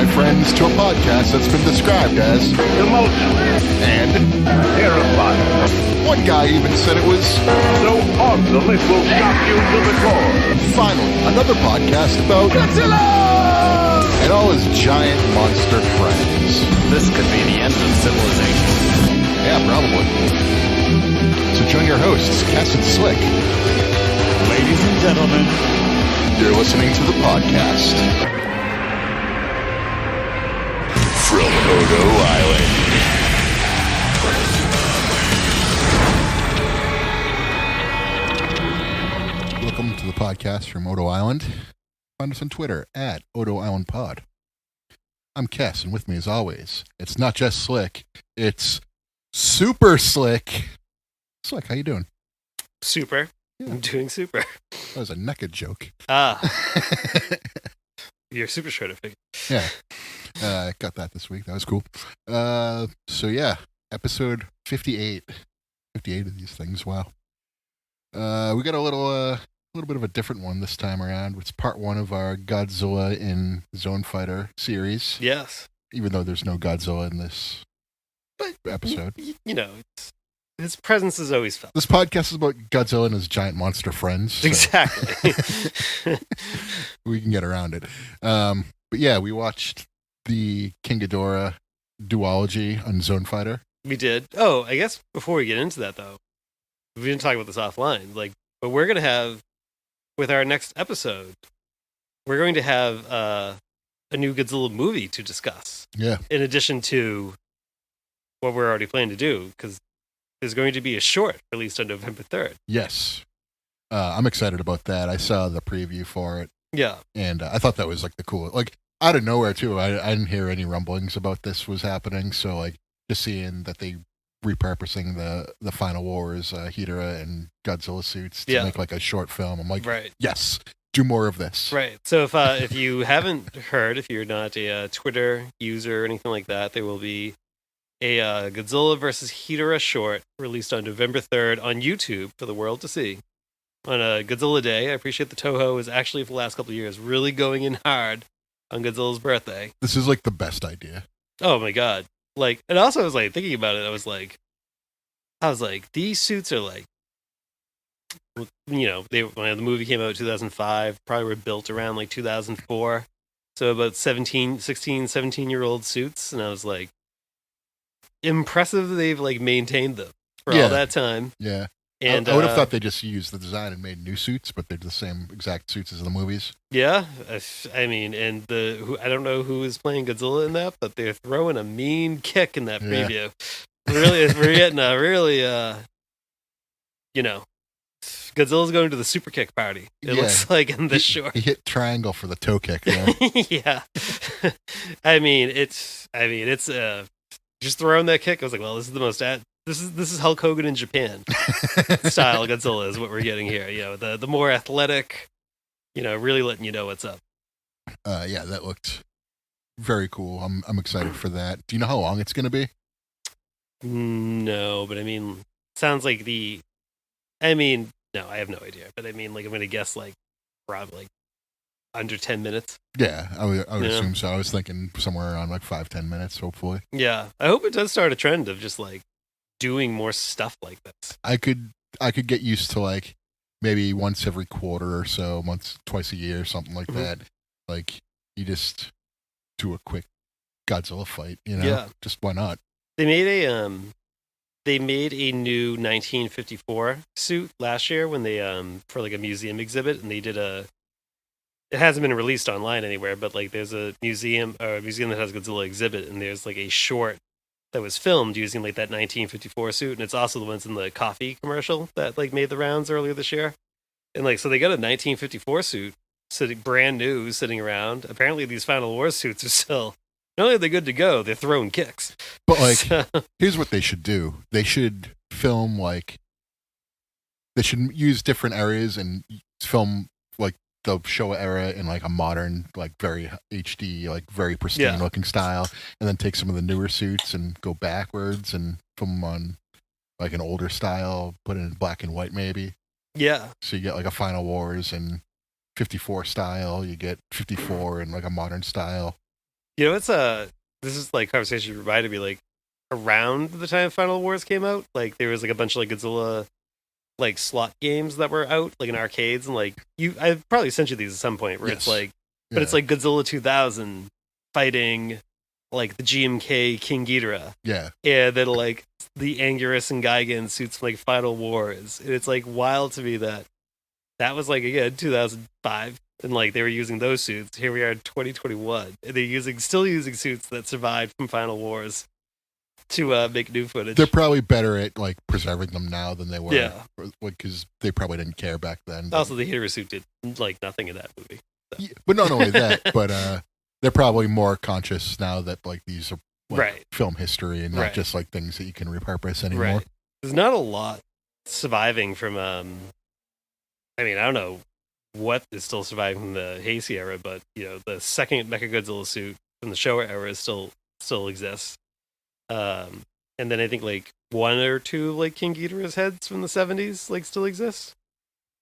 my friends, to a podcast that's been described as emotional and terrifying. one guy even said it was So awesome it will shock you to the core. finally another podcast about Godzilla and all his giant monster friends. This could be the end of civilization. Yeah, probably. So join your hosts, KES and Slick. Ladies and gentlemen, You're listening to the podcast from Odo Island. Welcome to the podcast from Odo Island. Find us on Twitter at Odo Island Pod. I'm Kes, and with me as always, it's not just Slick, it's Super Slick. Slick, how you doing? Super. Yeah. I'm doing super. That was a naked joke. You're super short, I figure. Yeah. I got that this week. That was cool. So yeah, episode 58. 58 of these things. Wow. We got a little bit of a different one this time around. It's part one of our Godzilla in Zone Fighter series. Yes. Even though there's no Godzilla in this But, episode. You know, his presence is always felt. This podcast is about Godzilla and his giant monster friends. So Exactly. we can get around it. But yeah, we watched the King Ghidorah duology on Zone Fighter. We did. Oh, I guess before we get into that, though, we didn't talk about this offline. But we're going to have, with our next episode, we're going to have a new Godzilla movie to discuss. Yeah. In addition to what we're already planning to do, because there's going to be a short released on November 3rd. Yes. I'm excited about that. I saw the preview for it, Yeah. and I thought that was like the coolest. Like out of nowhere too. I didn't hear any rumblings about this was happening. So like just seeing that they repurposing the Final Wars Ghidorah and Godzilla suits to make like a short film. I'm like, Right. yes, do more of this. Right. So if you haven't heard, if you're not a Twitter user or anything like that, there will be a Godzilla versus Ghidorah short released on November 3rd on YouTube for the world to see. On a Godzilla Day, I appreciate the Toho is actually for the last couple of years really going in hard on Godzilla's birthday. This is like the best idea. Oh my god! Like, and also I was like thinking about it. I was like, these suits are like, you know, when the movie came out in 2005, probably were built around like 2004. So about 17-year-old suits, and I was like, impressive they've like maintained them for all that time. Yeah. And I would have thought they just used the design and made new suits, but they're the same exact suits as the movies. Yeah, I mean, and I don't know who is playing Godzilla in that, but they're throwing a mean kick in that preview. Really, we're getting a really, you know, Godzilla's going to the super kick party. It looks like in this short. He hit triangle for the toe kick. Yeah. Yeah. I mean, it's just throwing that kick. I was like, well, this is the most this is Hulk Hogan in Japan style Godzilla is what we're getting here. You know, the more athletic, you know, really letting you know what's up. Yeah, that looked very cool. I'm excited for that. Do you know how long it's going to be? No, but I mean, sounds like no, I have no idea. But I mean, like, I'm going to guess like probably like under 10 minutes. Yeah, I would assume so. I was thinking somewhere around like 5-10 minutes, hopefully. Yeah, I hope it does start a trend of just like doing more stuff like this. I could get used to like maybe once every quarter or so, twice a year, something like that. Like you just do a quick Godzilla fight, you know? Yeah. Just why not? They made a new 1954 suit last year when they for like a museum exhibit, and they did it hasn't been released online anywhere, but like there's a museum that has Godzilla exhibit, and there's like a short that was filmed using like that 1954 suit, and it's also the ones in the coffee commercial that like made the rounds earlier this year. And like, so they got a 1954 suit sitting brand new sitting around. Apparently these Final Wars suits are still, not only are they good to go, they're throwing kicks. But like, here's what they should do. They should film like, they should use different areas and film like the Showa era in like a modern, like very HD, like very pristine looking style, and then take some of the newer suits and go backwards and film them on like an older style, put it in black and white maybe. Yeah. So you get like a Final Wars and 54 style, you get 54 in like a modern style. You know, this is like conversation reminded me like around the time Final Wars came out, like there was like a bunch of like Godzilla like slot games that were out like in arcades, and like I've probably sent you these at some point where it's like, but it's like Godzilla 2000 fighting like the GMK King Ghidorah. Yeah. And then like the Anguirus and Gigan suits from like Final Wars. And it's like wild to me that was like again 2005. And like they were using those suits. Here we are in 2021. And they're still using suits that survived from Final Wars to make new footage. They're probably better at like preserving them now than they were. Yeah. Because they probably didn't care back then. But... Also, the Hero suit did like nothing in that movie. So. Yeah, but not only that, but they're probably more conscious now that like these are like, film history and not just like things that you can repurpose anymore. Right. There's not a lot surviving from. I mean, I don't know what is still surviving from the Heisei era, but you know, the second Mechagodzilla suit from the Showa era still exists. And then I think like one or two like King Ghidorah's heads from the 70s like still exist.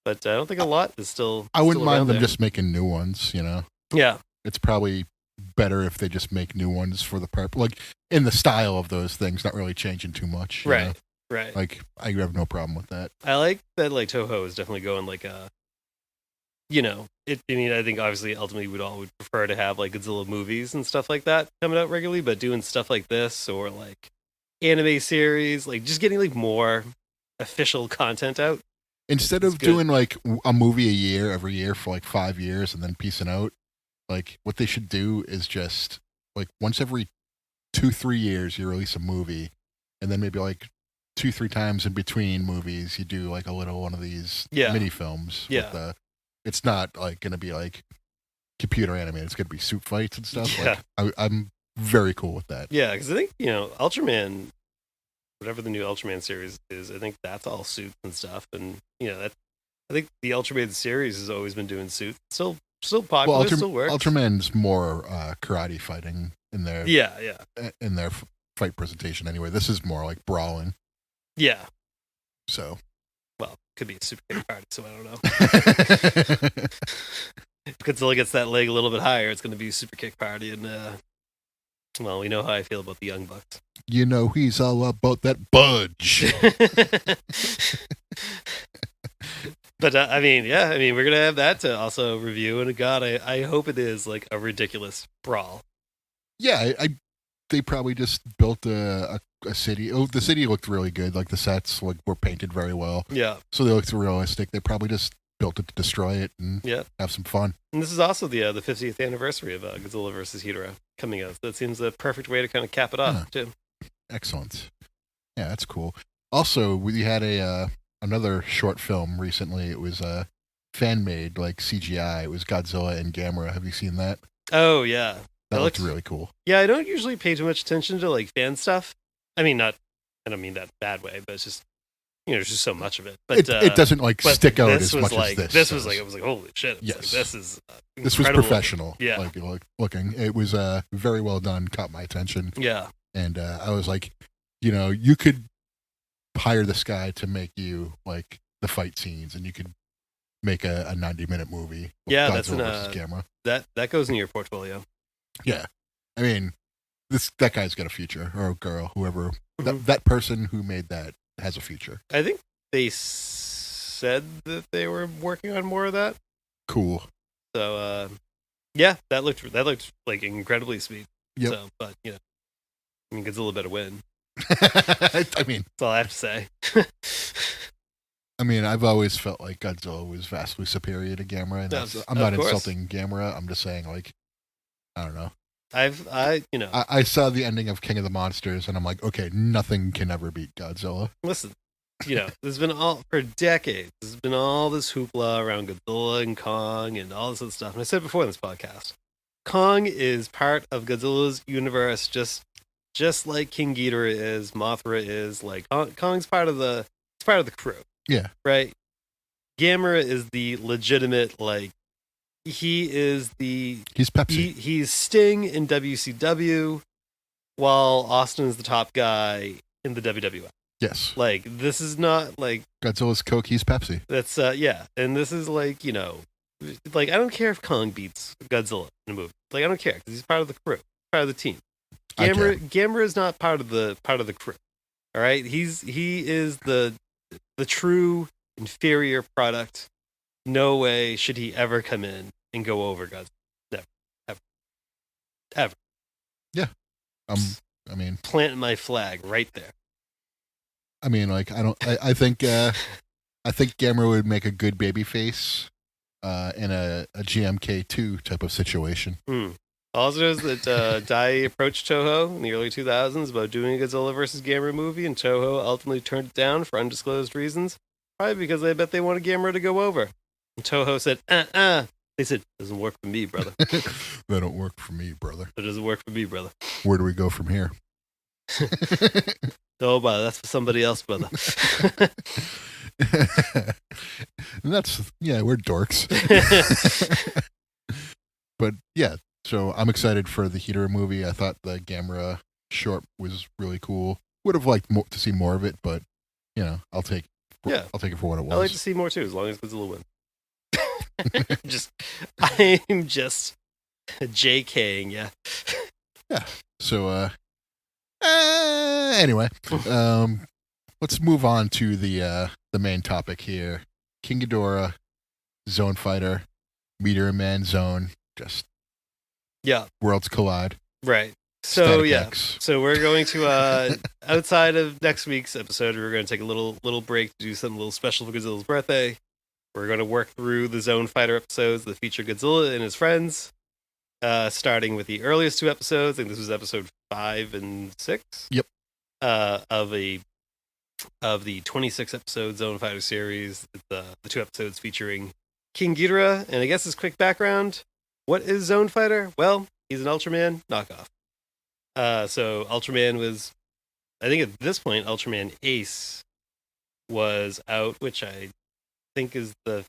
But I don't think a lot is still. I wouldn't mind them there. just making new ones, you know? Yeah. It's probably better if they just make new ones for the purpose, like in the style of those things, not really changing too much. Right. Know? Right. Like, I have no problem with that. I like that, like, Toho is definitely going, like, you know, I mean, I think obviously ultimately we'd all would prefer to have, like, Godzilla movies and stuff like that coming out regularly, but doing stuff like this or, like, anime series, like, just getting, like, more official content out. Instead of doing, like, a movie a year every year for, like, 5 years and then piecing out, like, what they should do is just, like, once every 2-3 years you release a movie, and then maybe, like, 2-3 times in between movies you do like a little one of these mini films. Yeah. It's not like going to be like computer animated. It's going to be suit fights and stuff. Yeah. Like, I'm very cool with that. Yeah, because I think, you know, Ultraman, whatever the new Ultraman series is, I think that's all suits and stuff. And, you know, I think the Ultraman series has always been doing suits. Still popular, still works. Ultraman's more karate fighting in their in their fight presentation anyway. This is more like brawling. Yeah. So. Well, could be a super kick party, so I don't know. If Godzilla gets that leg a little bit higher, it's going to be a super kick party, and well, we know how I feel about the Young Bucks. You know he's all about that budge. But I mean, we're gonna have that to also review, and God, I hope it is like a ridiculous brawl. Yeah, they probably just built a city. Oh, the city looked really good. Like the sets were painted very well. Yeah. So they looked realistic. They probably just built it to destroy it and have some fun. And this is also the 50th anniversary of Godzilla vs. Ghidorah coming out. So that seems the perfect way to kind of cap it off too. Excellent. Yeah, that's cool. Also, we had another short film recently. It was fan made, like CGI. It was Godzilla and Gamera. Have you seen that? Oh yeah. That looked really cool. Yeah, I don't usually pay too much attention to like fan stuff. I mean, I don't mean that bad way, but it's just, you know, there's just so much of it. But it doesn't like stick out as much like, as this. This was like, I was like, holy shit. Yes. Like, this is this was professional. Yeah. Like looking. It was very well done, caught my attention. Yeah. And I was like, you know, you could hire this guy to make you like the fight scenes and you could make a 90-minute movie. Yeah, Godzilla versus Gamera. That goes in your portfolio. Yeah. I mean, that guy's got a future, or a girl, whoever. That person who made that has a future. I think they said that they were working on more of that. Cool. So, yeah, that looked like incredibly sweet. Yep. So, but, you know, I mean, Godzilla better win. I mean, that's all I have to say. I mean, I've always felt like Godzilla was vastly superior to Gamera. And I'm not insulting Gamera. I'm just saying, like, I don't know. I saw the ending of King of the Monsters, and I'm like, okay, nothing can ever beat Godzilla. Listen, you know, for decades, there's been all this hoopla around Godzilla and Kong and all this other stuff. And I said before in this podcast, Kong is part of Godzilla's universe, just like King Ghidorah is, Mothra is. Like Kong's part of the crew. Yeah. Right. Gamera is the legitimate, like, he's Pepsi. He's Sting in WCW, while Austin is the top guy in the WWF. Yes. Like, this is not like Godzilla's Coke, he's Pepsi. That's yeah. And this is like, you know, like, I don't care if Kong beats Godzilla in a movie. Like, I don't care because he's part of the crew. part of the team. I care. Gamera is not part of the crew. All right, he is the true inferior product. No way should he ever come in and go over Godzilla. Never, ever. Yeah. I mean, plant my flag right there. I mean, like, I think Gamera would make a good baby face in a GMK2 type of situation. Also knows that Dai approached Toho in the early 2000s about doing a Godzilla vs. Gamera movie, and Toho ultimately turned it down for undisclosed reasons, probably because they bet they wanted Gamera to go over. And Toho said, They said, doesn't work for me, brother. That don't work for me, brother. It doesn't work for me, brother. Where do we go from here? Oh, brother, that's for somebody else, brother. And we're dorks. But yeah, so I'm excited for the Ghidorah movie. I thought the Gamera short was really cool. Would have liked to see more of it, but I'll take it for what it was. I like to see more too, as long as Godzilla wins. I'm just JKing, yeah. Yeah. So anyway, let's move on to the main topic here. King Ghidorah, Zone Fighter, Meteor Man Zone, just worlds collide. Right. So Static X. So we're going to outside of next week's episode, we're going to take a little break to do something a little special for Godzilla's birthday. We're going to work through the Zone Fighter episodes that feature Godzilla and his friends, starting with the earliest two episodes. I think this was episode 5 and 6. Yep. Of the 26 episode Zone Fighter series. The two episodes featuring King Ghidorah. And I guess his quick background. What is Zone Fighter? Well, he's an Ultraman knockoff. So Ultraman was, I think at this point, Ultraman Ace was out, which I think is the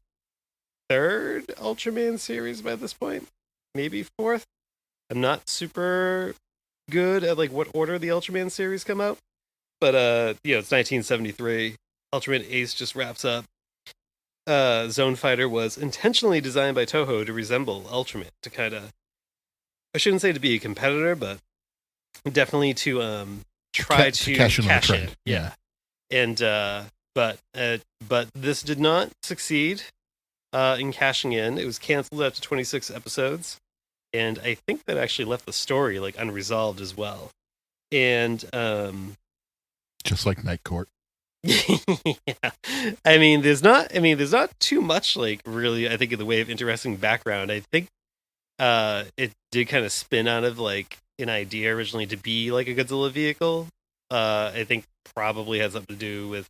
3rd Ultraman series by this point, maybe 4th. I'm not super good at like what order the Ultraman series come out, but it's 1973. Ultraman Ace just wraps up. Zone Fighter was intentionally designed by Toho to resemble Ultraman, to kind of, I shouldn't say to be a competitor, but definitely to try to cash in. Yeah. And but this did not succeed in cashing in. It was canceled after 26 episodes, and I think that actually left the story like unresolved as well. And just like Night Court. Yeah. I mean, there's not too much like really, I think, in the way of interesting background. I think it did kind of spin out of like an idea originally to be like a Godzilla vehicle. I think probably had something to do with,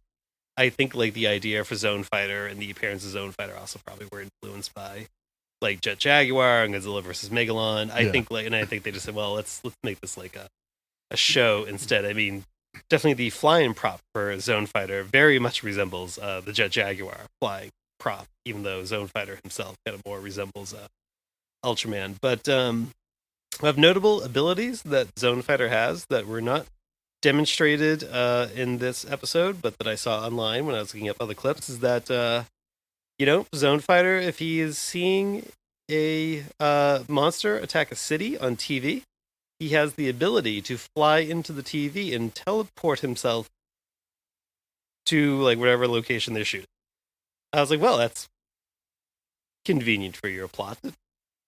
I think, like the idea for Zone Fighter and the appearance of Zone Fighter also probably were influenced by like Jet Jaguar and Godzilla versus Megalon. I think they just said, well, let's make this like a show instead. I mean, definitely the flying prop for Zone Fighter very much resembles the Jet Jaguar flying prop, even though Zone Fighter himself kind of more resembles Ultraman. But of notable abilities that Zone Fighter has that were not demonstrated in this episode, but that I saw online when I was looking up other clips, is that Zone Fighter, if he is seeing a monster attack a city on TV, he has the ability to fly into the TV and teleport himself to like whatever location they're shooting. I was like, well, that's convenient for your plot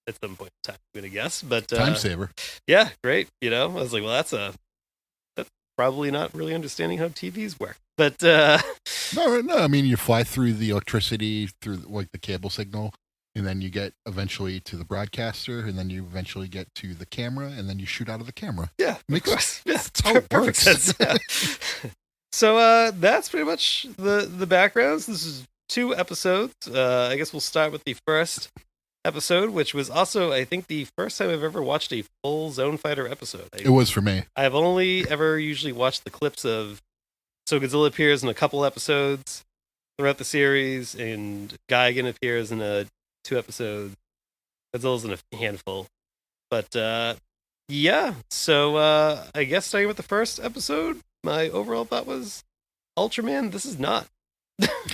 at some point in time, I'm gonna guess. But time saver. Yeah, great. I was like, well, that's probably not really understanding how TVs work. But no. I mean, you fly through the electricity through like the cable signal, and then you get eventually to the broadcaster, and then you eventually get to the camera, and then you shoot out of the camera. Yeah, makes sense. Yeah, that's how it perfect sense. Yeah. So that's pretty much the backgrounds. This is 2 episodes. I guess we'll start with the first episode, which was also, I think, the first time I've ever watched a full Zone Fighter episode. It was for me. I've only ever usually watched the clips of, so Godzilla appears in a couple episodes throughout the series, and Gigan appears in 2 episodes. Godzilla's in a handful. But yeah, so I guess starting with the first episode, my overall thought was, Ultraman, this is not.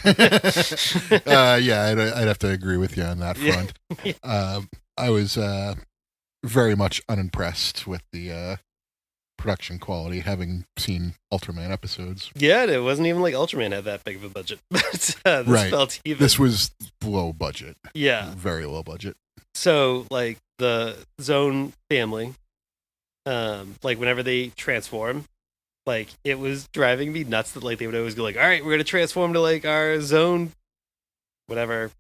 Yeah, I'd have to agree with you on that front. Yeah. I was very much unimpressed with the production quality, having seen Ultraman episodes. Yeah, and it wasn't even like Ultraman had that big of a budget. But this Right. felt even. This was low budget. Yeah. Very low budget. So, like, the Zone family, like, whenever they transform, like, it was driving me nuts that, like, they would always go, like, all right, we're going to transform to, like, our Zone, whatever,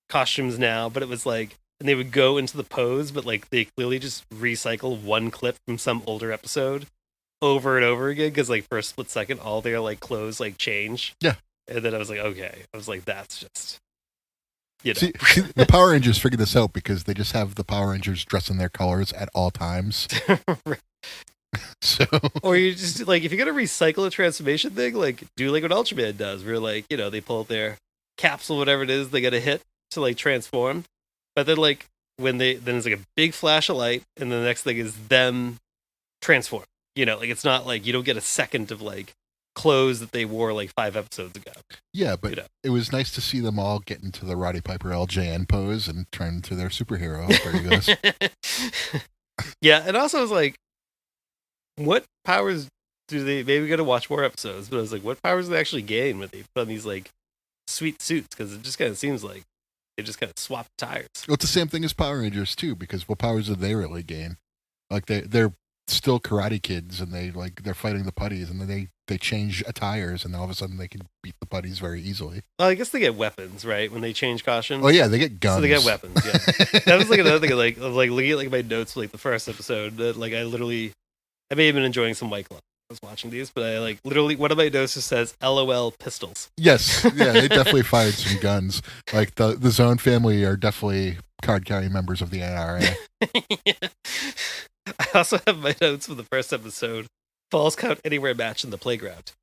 costumes now. But it was, like, and they would go into the pose, but, like, they clearly just recycle one clip from some older episode over and over again, because, like, for a split second, all their, like, clothes, like, change. Yeah. And then I was like, okay. I was like, that's just... You know. See, the Power Rangers figured this out because they just have the Power Rangers dress in their colors at all times. So, or you just like, if you're gonna recycle a transformation thing, like do like what Ultraman does, where like, you know, they pull out their capsule, whatever it is, they gotta hit to like transform. But then like then it's like a big flash of light, and the next thing is them transform. You know, like it's not like you don't get a second of like clothes that they wore like 5 episodes ago. yeah, but You know. it was nice to see them all get into the Roddy Piper LJN pose and turn into their superhero alter egos. Yeah, and also I was like, what powers do they? Maybe we got to watch more episodes, but I was like, what powers do they actually gain when they put on these like sweet suits? Because it just kind of seems like they just kind of swap tires. Well, it's the same thing as Power Rangers too, because what powers did they really gain? Like they're still karate kids, and they're fighting the putties, and then they change attires, and all of a sudden they can beat the putties very easily. Well, I guess they get weapons, right? When they change costumes. Oh yeah, they get guns. So they get weapons. Yeah, that was like another thing. Of like looking at like my notes for like the first episode. That like I may have been enjoying some White Claw. I was watching these, but I like literally one of my notes just says "LOL pistols." Yes, yeah, they definitely fired some guns. Like the Zone family are definitely card-carrying members of the NRA. Yeah. I also have my notes for the first episode. Falls Count Anywhere match in the playground.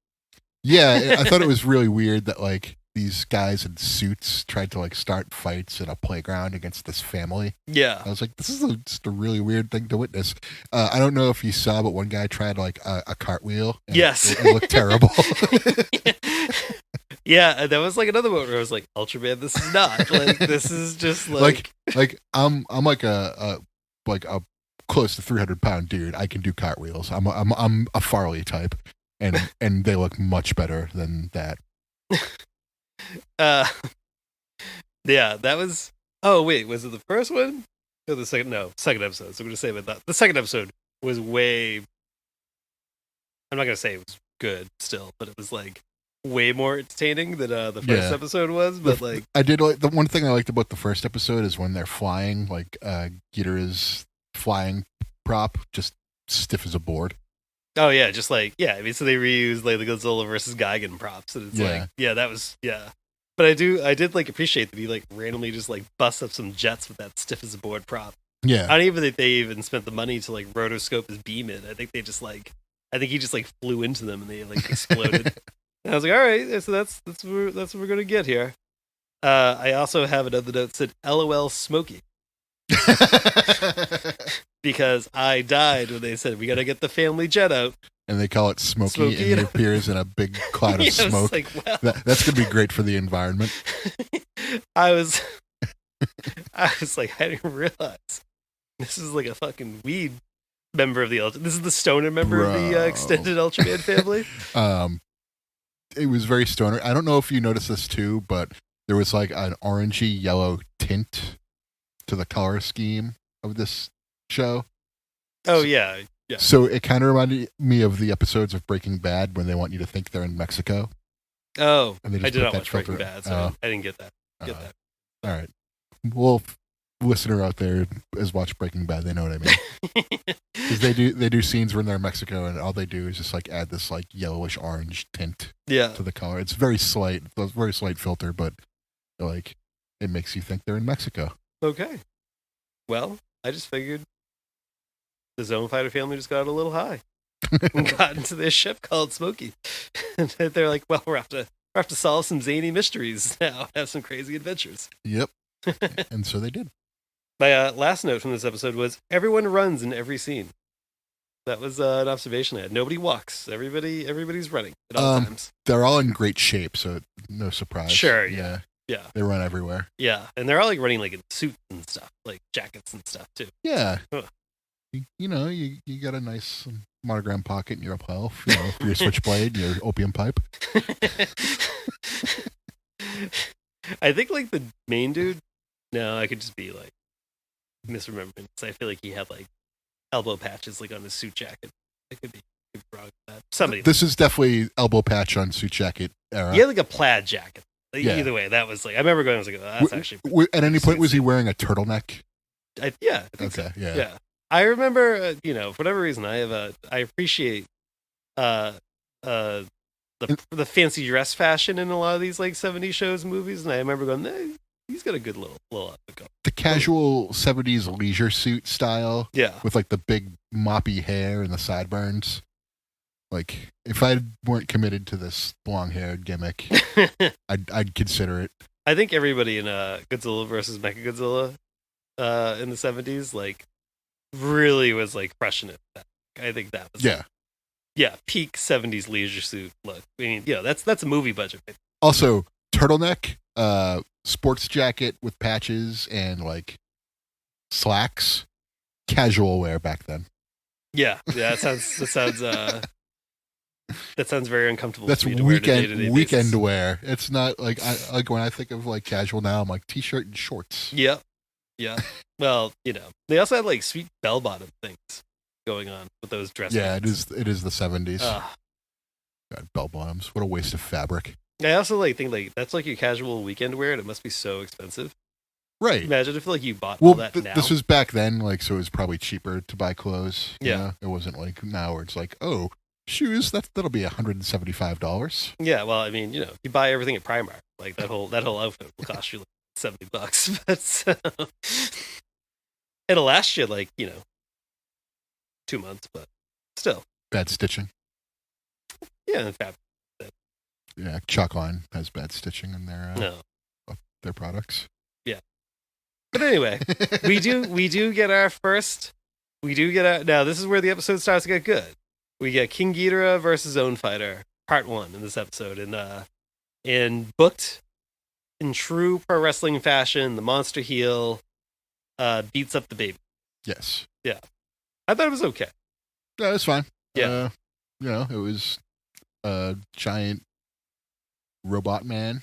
Yeah, I thought it was really weird that like these guys in suits tried to like start fights in a playground against this family. Yeah. I was like, this is just a really weird thing to witness. I don't know if you saw, but one guy tried like a cartwheel. And Yes. it looked terrible. Yeah, and that was like another one where I was like, Ultraman, this is not like this is just like I'm like a close to 300-pound dude. I can do cartwheels. I'm a Farley type, and they look much better than that. Yeah, that was. Oh wait, was it the first one or the second? No, second episode. So I'm gonna say about that. The second episode was way. I'm not gonna say it was good still, but it was like way more entertaining than the first episode was. But like, I did like the one thing I liked about the first episode is when they're flying, like Ghidorah's flying prop, just stiff as a board. oh yeah, just like I mean, so they reused like the Godzilla versus Gigan props, and it's like that was But I did like appreciate that he like randomly just like busts up some jets with that stiff as a board prop. Yeah, I don't even think they even spent the money to like rotoscope his beam in. I think he just like flew into them and they like exploded. And I was like, all right, so that's what we're gonna get here. I also have another note that said LOL Smokey. Because I died when they said we gotta get the family jet out. And they call it Smokey, and he appears in a big cloud of smoke. Like, wow. That's going to be great for the environment. I was like, I didn't realize this is like a fucking weed member of the This is the stoner member of the extended Ultraman family. It was very stoner. I don't know if you noticed this too, but there was like an orangey yellow tint to the color scheme of this show. Oh yeah. Yeah. So it kind of reminded me of the episodes of Breaking Bad when they want you to think they're in Mexico. Oh, and they just I did put not that watch Breaking filter- Bad, so I didn't get that. That. All right. Well, listener out there has watched Breaking Bad. They know what I mean. Because they do scenes where they're in Mexico, and all they do is just like add this like yellowish orange tint to the color. It's very slight, filter, but like it makes you think they're in Mexico. Okay. Well, I just figured the Zone Fighter family just got a little high and got into this ship called Smokey. And they're like, well, we're have to solve some zany mysteries now, have some crazy adventures. Yep. And so they did. My last note from this episode was everyone runs in every scene. That was an observation I had. Nobody walks. Everybody's running at all times. They're all in great shape, so no surprise. Sure, yeah. Yeah. They run everywhere. Yeah, and they're all like running like in suits and stuff, like jackets and stuff too. Yeah. Ugh. You got a nice monogram pocket in your lapel, for your switchblade, your opium pipe. I think like the main dude. No, I could just be like misremembering. So I feel like he had like elbow patches like on his suit jacket. I could be wrong with that. Somebody. This is definitely elbow patch on suit jacket era. He had like a plaid jacket. Like, Yeah. Either way, that was like I remember going. I was like, oh, that's actually. At any point, was he wearing a turtleneck? I think so. Yeah. I remember, for whatever reason, I appreciate the fancy dress fashion in a lot of these like 70s shows and movies, and I remember going, he's got a good little outfit. The casual 70s leisure suit style. Yeah. With like the big moppy hair and the sideburns. Like, if I weren't committed to this long-haired gimmick, I'd consider it. I think everybody in Godzilla versus Mechagodzilla in the 70s, like, really was like crushing it. I think that was peak 70s leisure suit look. I mean, that's a movie budget. Also, turtleneck, sports jacket with patches and like slacks, casual wear back then. Yeah, that sounds very uncomfortable. That's for me to wear on a day-to-day weekend basis. wear. It's not like when I think of like casual now, I'm like t-shirt and shorts. Yep. Yeah. Well, they also had like sweet bell-bottom things going on with those dresses. Yeah, it is the 70s. Ah. God, bell bottoms. What a waste of fabric. I also like think like that's like your casual weekend wear, and it must be so expensive. Right. Imagine if like you bought all that now. This was back then, like, so it was probably cheaper to buy clothes. Yeah. It wasn't like now where it's like, oh, shoes, that'll be $175. Yeah, well, I mean, you buy everything at Primark, like that whole outfit will cost you like $70, but it'll last you like 2 months, but still. Bad stitching. Yeah, in fact. Yeah, Chalkline has bad stitching in their products. Yeah, but anyway, we do get our first. Now this is where the episode starts to get good. We get King Ghidorah versus Zone Fighter, Part 1 in this episode, and booked in true pro wrestling fashion. The monster heel beats up the baby. Yes. Yeah, I thought it was okay. Yeah, it's fine. Yeah, it was a giant robot man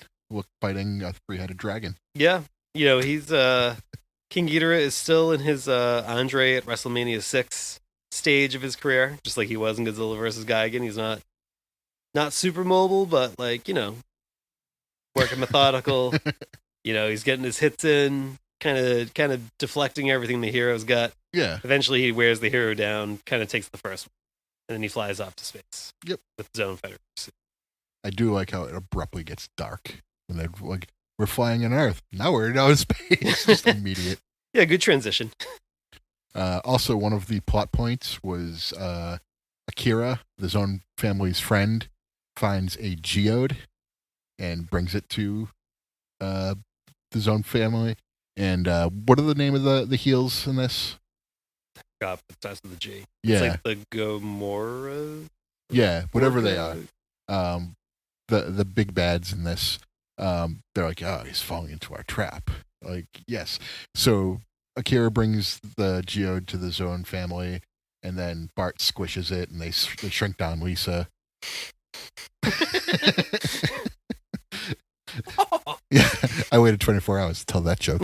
fighting a three-headed dragon. Yeah, he's King Ghidorah is still in his Andre at WrestleMania 6 stage of his career, just like he was in Godzilla vs. Gigan. He's not super mobile, but like working methodical. He's getting his hits in, kind of deflecting everything the hero's got. Yeah. Eventually, he wears the hero down, kind of takes the first one, and then he flies off to space. Yep. With his own fighter. I do like how it abruptly gets dark when they're like, we're flying in Earth. Now we're in outer space. Just immediate. Yeah, good transition. Also, one of the plot points was Akira, the Zone family's friend, finds a geode and brings it to the Zone family. And what are the name of the heels in this? God, it starts with a G. Yeah. It's like the Gomorrah. Yeah, whatever they are. The big bads in this, they're like, oh, he's falling into our trap. Like, yes. So Akira brings the geode to the Zone family, and then Bart squishes it, and they shrink down Lisa. Yeah, I waited 24 hours to tell that joke.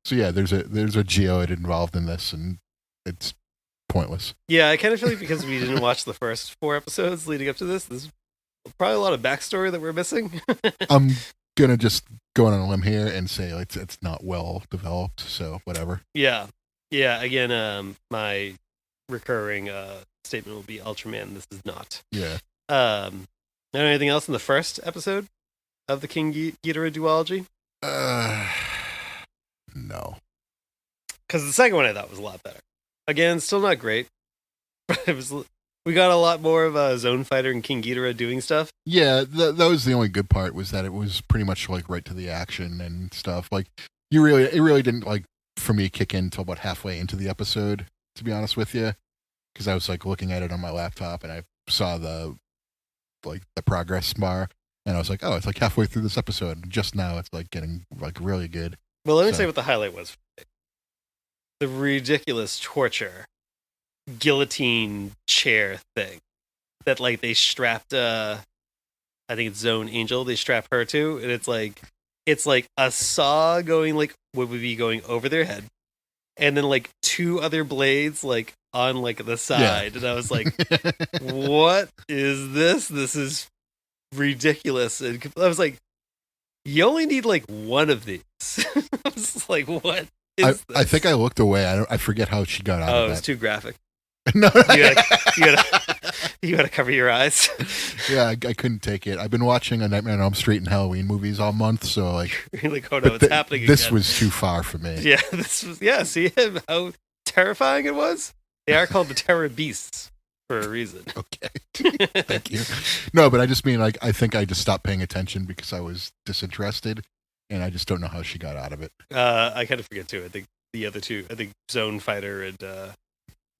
So yeah, there's a geode involved in this, and it's pointless. Yeah, I kind of feel like because we didn't watch the first 4 episodes leading up to this, there's probably a lot of backstory that we're missing. I'm gonna just go on a limb here and say it's not well developed, so whatever. Yeah. Again, my recurring statement will be Ultraman. This is not. Yeah. Anything else in the first episode of the King Ghidorah duology? No. Because the second one I thought was a lot better. Again, still not great. But we got a lot more of Zone Fighter and King Ghidorah doing stuff. Yeah, that was the only good part, was that it was pretty much like right to the action and stuff. Like it really didn't like for me kick in until about halfway into the episode, to be honest with you, because I was like looking at it on my laptop and I saw the progress bar, And I was like, oh, it's like halfway through this episode. Just now, it's like getting like really good. Well, let me So- say what the highlight was. The ridiculous torture guillotine chair thing that like they strapped I think it's Zone Angel, they strap her to, and it's like a saw going like what would be going over their head, and then like two other blades like on like the side. And I was like, what is this? This is ridiculous. And I was like, you only need like one of these. I was like, what is I this? think I looked away. I forget how she got out Oh, of it was that. too graphic. No, You gotta cover your eyes. yeah, I couldn't take it. I've been watching a Nightmare on Elm Street and Halloween movies all month, so like, You're like, oh no, it's happening this again. was too far for me. Yeah, this was. Yeah, see how terrifying it was. They are called the terror beasts for a reason. Okay, thank you. No, but I just mean like I think I just stopped paying attention because I was disinterested, and I just don't know how she got out of it. I kind of forget too. I think the other two, I think Zone Fighter and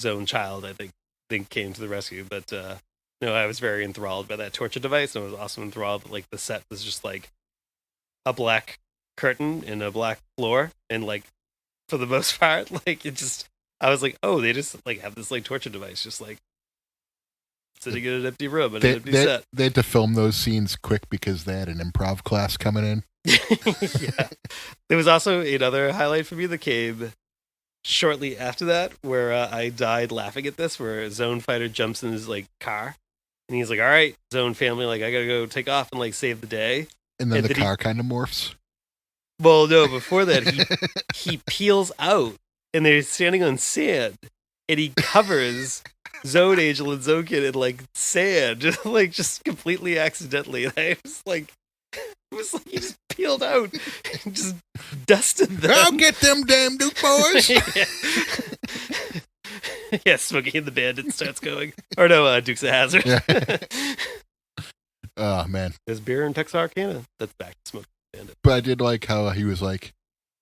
Zone Child, I think came to the rescue. But no, I was very enthralled by that torture device, and I was also enthralled that like the set was just like a black curtain and a black floor, and like for the most part, like it just. I was like, oh, they just like have this like torture device, just like sitting in an empty room and an empty set. They had to film those scenes quick because they had an improv class coming in. Yeah. There was also another highlight for me that came shortly after that, where I died laughing at this, where Zone Fighter jumps in his like car, and he's like, "All right, Zone family, like I gotta go take off and like save the day." And then And the then car kind of morphs. Well, no, before that, he peels out, and they're standing on sand, and he covers Zone Angel and Zone Kid in like sand, just completely accidentally. And I was like, he just peeled out and just dusted them. I'll get them damn Duke boys. Yeah, Smokey and the Bandit starts going. Or no, Dukes of Hazzard. Yeah. Oh man. There's beer in Texarkana. That's back to Smokey and the Bandit. But I did like how he was like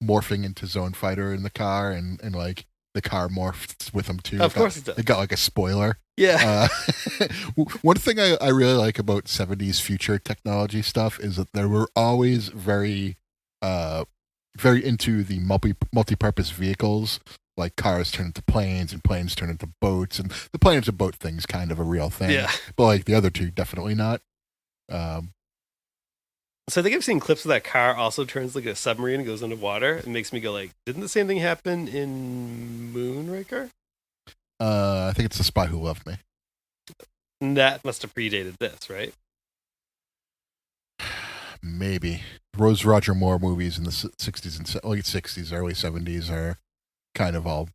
morphing into Zone Fighter in the car, and like the car morphed with him too. Of course it does. It got like a spoiler. Yeah. One thing I really like about 70s future technology stuff is that they were always very into the multi-purpose vehicles. Like cars turn into planes and planes turn into boats, and the plane to boat thing's kind of a real thing. Yeah. But like the other two, definitely not. So I think I've seen clips of that car also turns like a submarine and goes underwater. It makes me go like, didn't the same thing happen in Moonraker? I think it's The Spy Who Loved Me. And that must have predated this, right? Maybe. Rose Roger Moore movies in the 60s and late 60s, early 70s are kind of all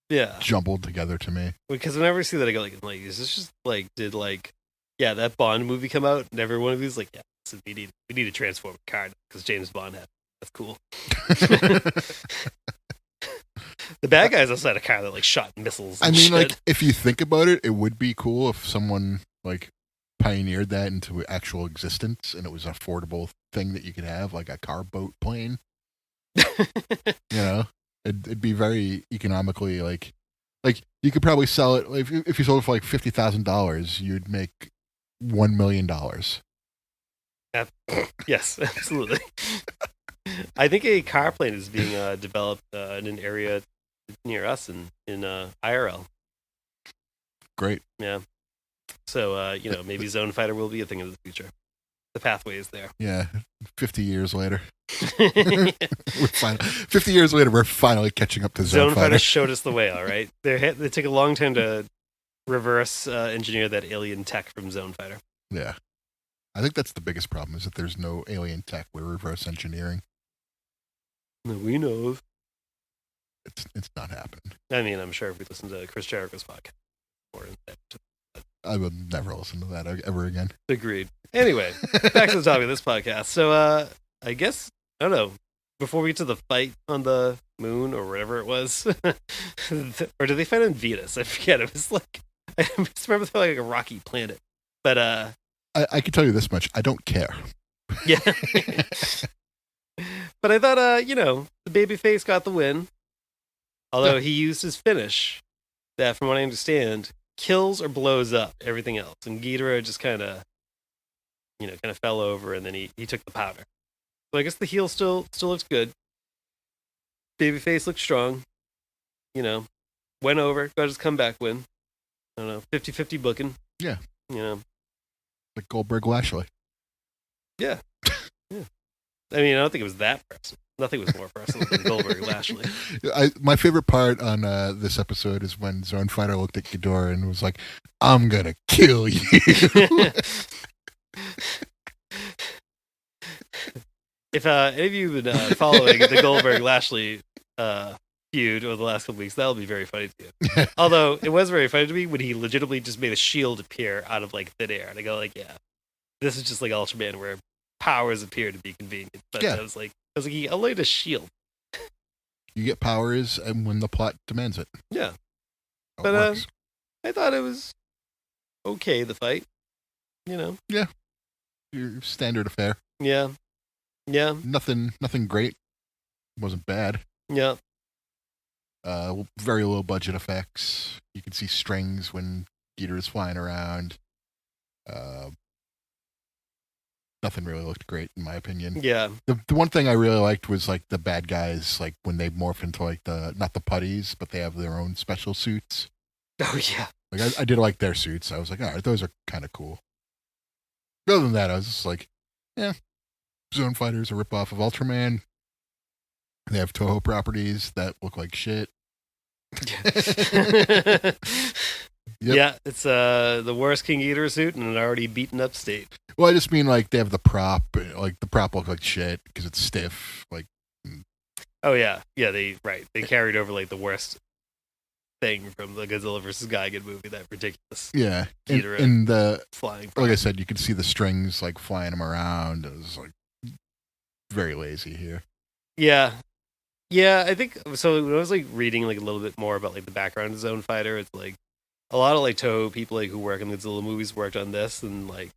Yeah. jumbled together to me. Because whenever I see that, I go like, is this just like, did like, yeah, that Bond movie come out and every one of these like, yeah, so we need a transform card because James Bond had it. That's cool. The bad guys also had a car that like shot missiles. I And mean, shit. like, if you think about it, it would be cool if someone like pioneered that into actual existence and it was an affordable thing that you could have, like a car, boat, plane. You know, it'd be very economically like you could probably sell it if you sold it for like $50,000, you'd make $1 million. Yes, absolutely. I think a car plane is being developed in an area near us in IRL. Great. Yeah. So maybe Zone Fighter will be a thing in the future. The pathway is there. Yeah, 50 years later. 50 years later, we're finally catching up to Zone Fighter. showed us the way. All right, they took a long time to reverse engineer that alien tech from Zone Fighter. Yeah. I think that's the biggest problem is that there's no alien tech. We're reverse engineering. No, we know. It's not happening. I mean, I'm sure if we listen to Chris Jericho's podcast, more in depth. I will never listen to that ever again. Agreed. Anyway, back to the topic of this podcast. So, I guess, I don't know, before we get to the fight on the moon or whatever it was, or did they fight on Venus? I forget. It was like, I just remember it felt like a rocky planet. But, I can tell you this much. I don't care. yeah. But I thought, the babyface got the win. Although he used his finish that, from what I understand, kills or blows up everything else. And Ghidorah just kind of kind of fell over, and then he took the powder. So I guess the heel still looks good. Babyface looks strong. Went over, got his comeback win. I don't know, 50-50 booking. Yeah. Like Goldberg Lashley. Yeah. Yeah. I mean, I don't think it was that personal. Nothing was more personal than Goldberg Lashley. My favorite part on this episode is when Zone Fighter looked at Ghidorah and was like, "I'm gonna kill you." If any of you have been following the Goldberg Lashley feud over the last couple weeks, that'll be very funny to you. Although it was very funny to me when he legitimately just made a shield appear out of like thin air, and I go like, yeah, this is just like Ultraman where powers appear to be convenient. But I was like, he laid a shield. You get powers, and when the plot demands it. Yeah, but I thought it was okay. The fight, Yeah, your standard affair. Yeah. Nothing great. Wasn't bad. Yeah. Very low budget effects. You can see strings when Ghidorah's flying around. Nothing really looked great in my opinion. Yeah. The one thing I really liked was like the bad guys, like when they morph into like not the putties, but they have their own special suits. Oh yeah. Like I did like their suits. I was like, all right, those are kind of cool. Other than that, I was just like, yeah, Zone Fighter's a ripoff of Ultraman. They have Toho properties that look like shit. Yep. Yeah, it's the worst King Ghidorah suit in an already beaten up state. Well, I just mean like they have the prop. Like the prop look like shit because it's stiff. Like, oh yeah, they carried over like the worst thing from the Godzilla versus Gigan movie. That ridiculous. Yeah, Ghidorah and the flying. Like I said, you could see the strings like flying them around. It was like very lazy here. Yeah. Yeah, I think so. When I was like reading like a little bit more about like the background of Zone Fighter, it's like a lot of like Toho people like who work on the Godzilla movies worked on this, and like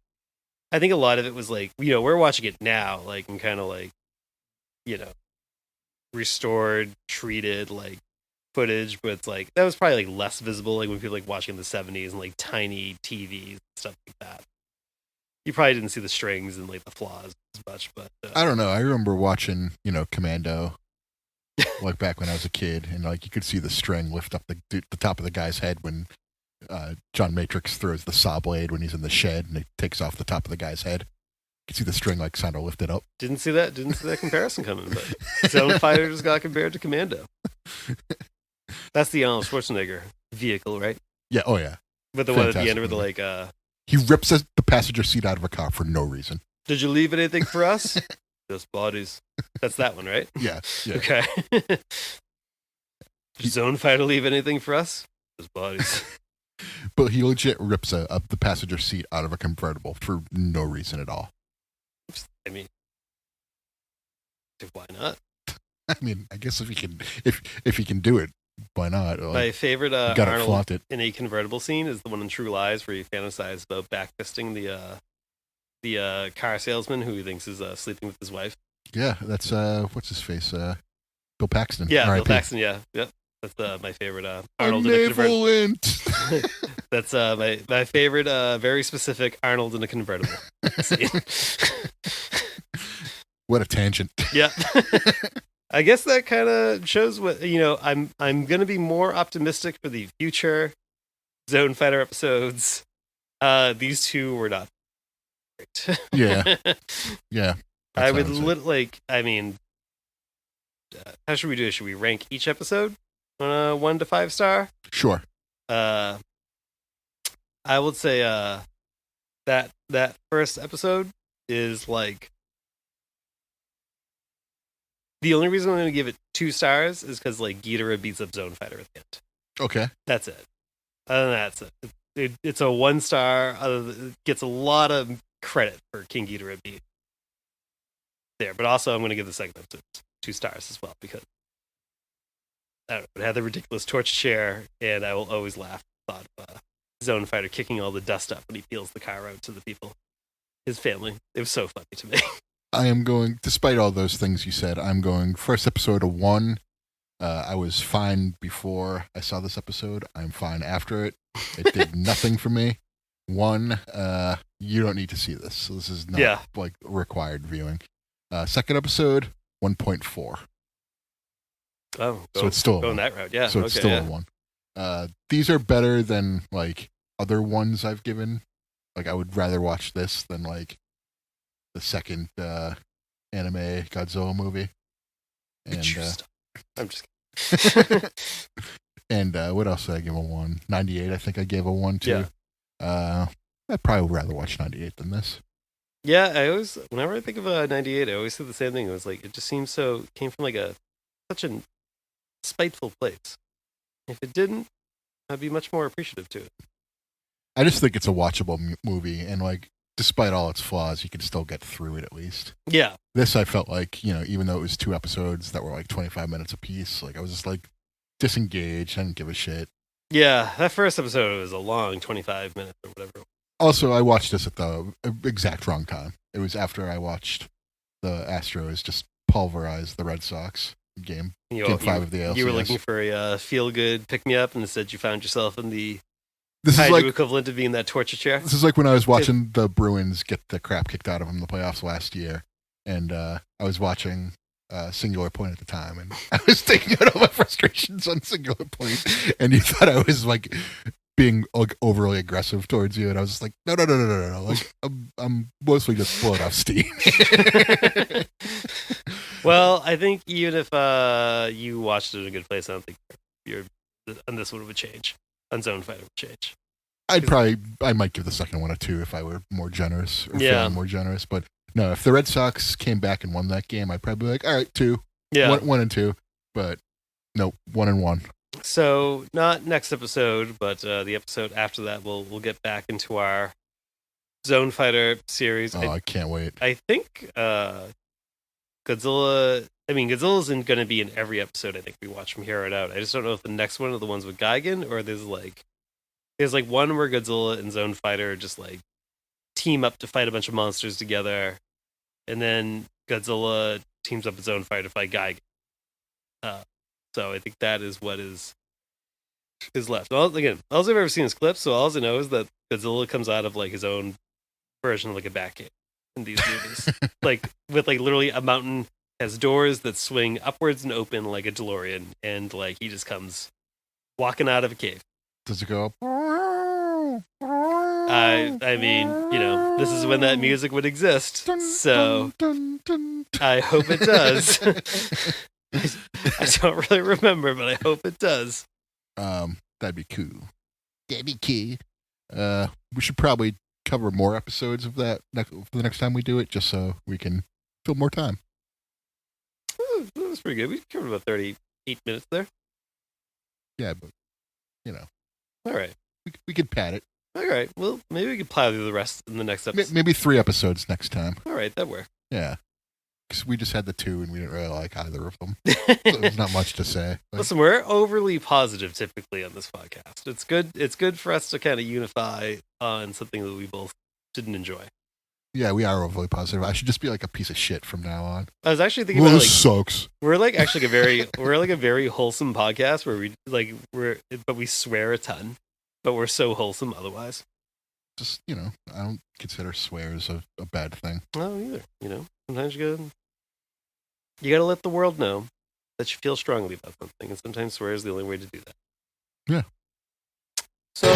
I think a lot of it was like we're watching it now, like and kind of like restored, treated like footage, but it's like that was probably like less visible like when people like watching in the 70s and like tiny TVs and stuff like that. You probably didn't see the strings and like the flaws as much, but I don't know. I remember watching Commando. Like back when I was a kid, and like you could see the string lift up the top of the guy's head when John Matrix throws the saw blade when he's in the shed and it takes off the top of the guy's head. You can see the string like kind of lifted up. Didn't see that comparison coming, but Zone Fighter just got compared to Commando. That's the Arnold Schwarzenegger vehicle, right? Yeah. Oh yeah. But the one at the end where the like he rips the passenger seat out of a car for no reason. Did you leave anything for us? Just bodies. That's that one, right? Yeah. Okay. Did Zone Fighter leave anything for us? Just bodies. But he legit rips the passenger seat out of a convertible for no reason at all. I mean, why not? I mean, I guess if he can do it, why not? Like, my favorite gotta Arnold flaunt it. in a convertible scene is the one in True Lies where he fantasizes about backfisting the car salesman who he thinks is sleeping with his wife. Yeah, that's what's his face? Bill Paxton. Yeah, R.I.P. Bill Paxton. Yeah, yep. That's my favorite Arnold in a convertible. That's my favorite very specific Arnold in a convertible scene. What a tangent. Yeah. I guess that kind of shows what I'm gonna be more optimistic for the future Zone Fighter episodes. These two were not great. Yeah. I would how should we do it? Should we rank each episode on a 1 to 5 star? Sure. I would say that first episode is like the only reason I'm going to give it 2 stars is because like Ghidorah beats up Zone Fighter at the end. Okay. That's it. Other than that, it's a 1 star. It gets a lot of credit for King Ghidorah beat there, but also I'm going to give the second episode 2 stars as well because I don't know, it had the ridiculous torch chair, and I will always laugh at the thought of Zone Fighter kicking all the dust up when he peels the car out to the people, his family. It was so funny to me. I am going, despite all those things you said, I'm going first episode of 1. I was fine before I saw this episode. I'm fine after it. It did nothing for me. 1, you don't need to see this. So this is not Yeah. like required viewing. Second episode, 1.4. Oh, So it's still a going 1. that route. Yeah. So it's okay, still yeah. a 1. These are better than like other ones I've given. Like I would rather watch this than like the second anime Godzilla movie. And I'm just kidding. and what else did I give a 1? 98, I think I gave a 1 too. Yeah. I'd probably rather watch 98 than this. Yeah, I always, whenever I think of 98, I always say the same thing. It was like, it just seems so, came from like such a spiteful place. If it didn't, I'd be much more appreciative to it. I just think it's a watchable movie, and like, despite all its flaws, you can still get through it at least. Yeah. This, I felt like, even though it was 2 episodes that were like 25 minutes apiece, like I was just like disengaged. I didn't give a shit. Yeah, that first episode was a long 25 minutes or whatever. Also, I watched this at the exact wrong time. It was after I watched the Astros just pulverize the Red Sox game. Game 5 of the ALCS. You were looking for a feel-good pick-me-up, and instead you found yourself in the This is like equivalent of being that torture chair. This is like when I was watching the Bruins get the crap kicked out of them in the playoffs last year, and I was watching Singular Point at the time, and I was taking out all my frustrations on Singular Point, and you thought I was like being like overly aggressive towards you, and I was just like, no, like I'm mostly just blowing off steam. Well, I think even if you watched it in a good place, I don't think on this one would change. On Zone Fighter would change. I might give the second one a 2 if I were more generous, or feeling more generous. But no, if the Red Sox came back and won that game, I'd probably be like, all right, 2, 1 and 2. But no, 1 and 1. So not next episode, but the episode after that, we'll get back into our Zone Fighter series. I can't wait. I think Godzilla. I mean, Godzilla's going to be in every episode. I think we watch from here on out. I just don't know if the next one are the ones with Gigan, or there's like one where Godzilla and Zone Fighter just like team up to fight a bunch of monsters together, and then Godzilla teams up with Zone Fighter to fight Gigan. So I think that is what is left. All I've ever seen is clips, so all I know is that Godzilla comes out of like his own version of like a Batcave in these movies, like with like literally a mountain has doors that swing upwards and open like a DeLorean, and like he just comes walking out of a cave. Does it go? I mean, this is when that music would exist, so I hope it does. I don't really remember, but I hope it does. That'd be cool. That'd be key. We should probably cover more episodes of that for the next time we do it, just so we can fill more time. That was pretty good. We covered about 38 minutes there. Yeah, but All right. We could pad it. All right. Well, maybe we could plow through the rest in the next episode. Maybe 3 episodes next time. All right, that works. Yeah. Because we just had the 2 and we didn't really like either of them. So there's not much to say. Listen, we're overly positive typically on this podcast. It's good for us to kind of unify on something that we both didn't enjoy. Yeah, we are overly positive. I should just be like a piece of shit from now on. I was actually thinking Well, about this sucks. we're like actually a very wholesome podcast where but we swear a ton, but we're so wholesome otherwise. Just, I don't consider swears a bad thing. No, either. Sometimes you gotta let the world know that you feel strongly about something, and sometimes swear is the only way to do that. Yeah. So.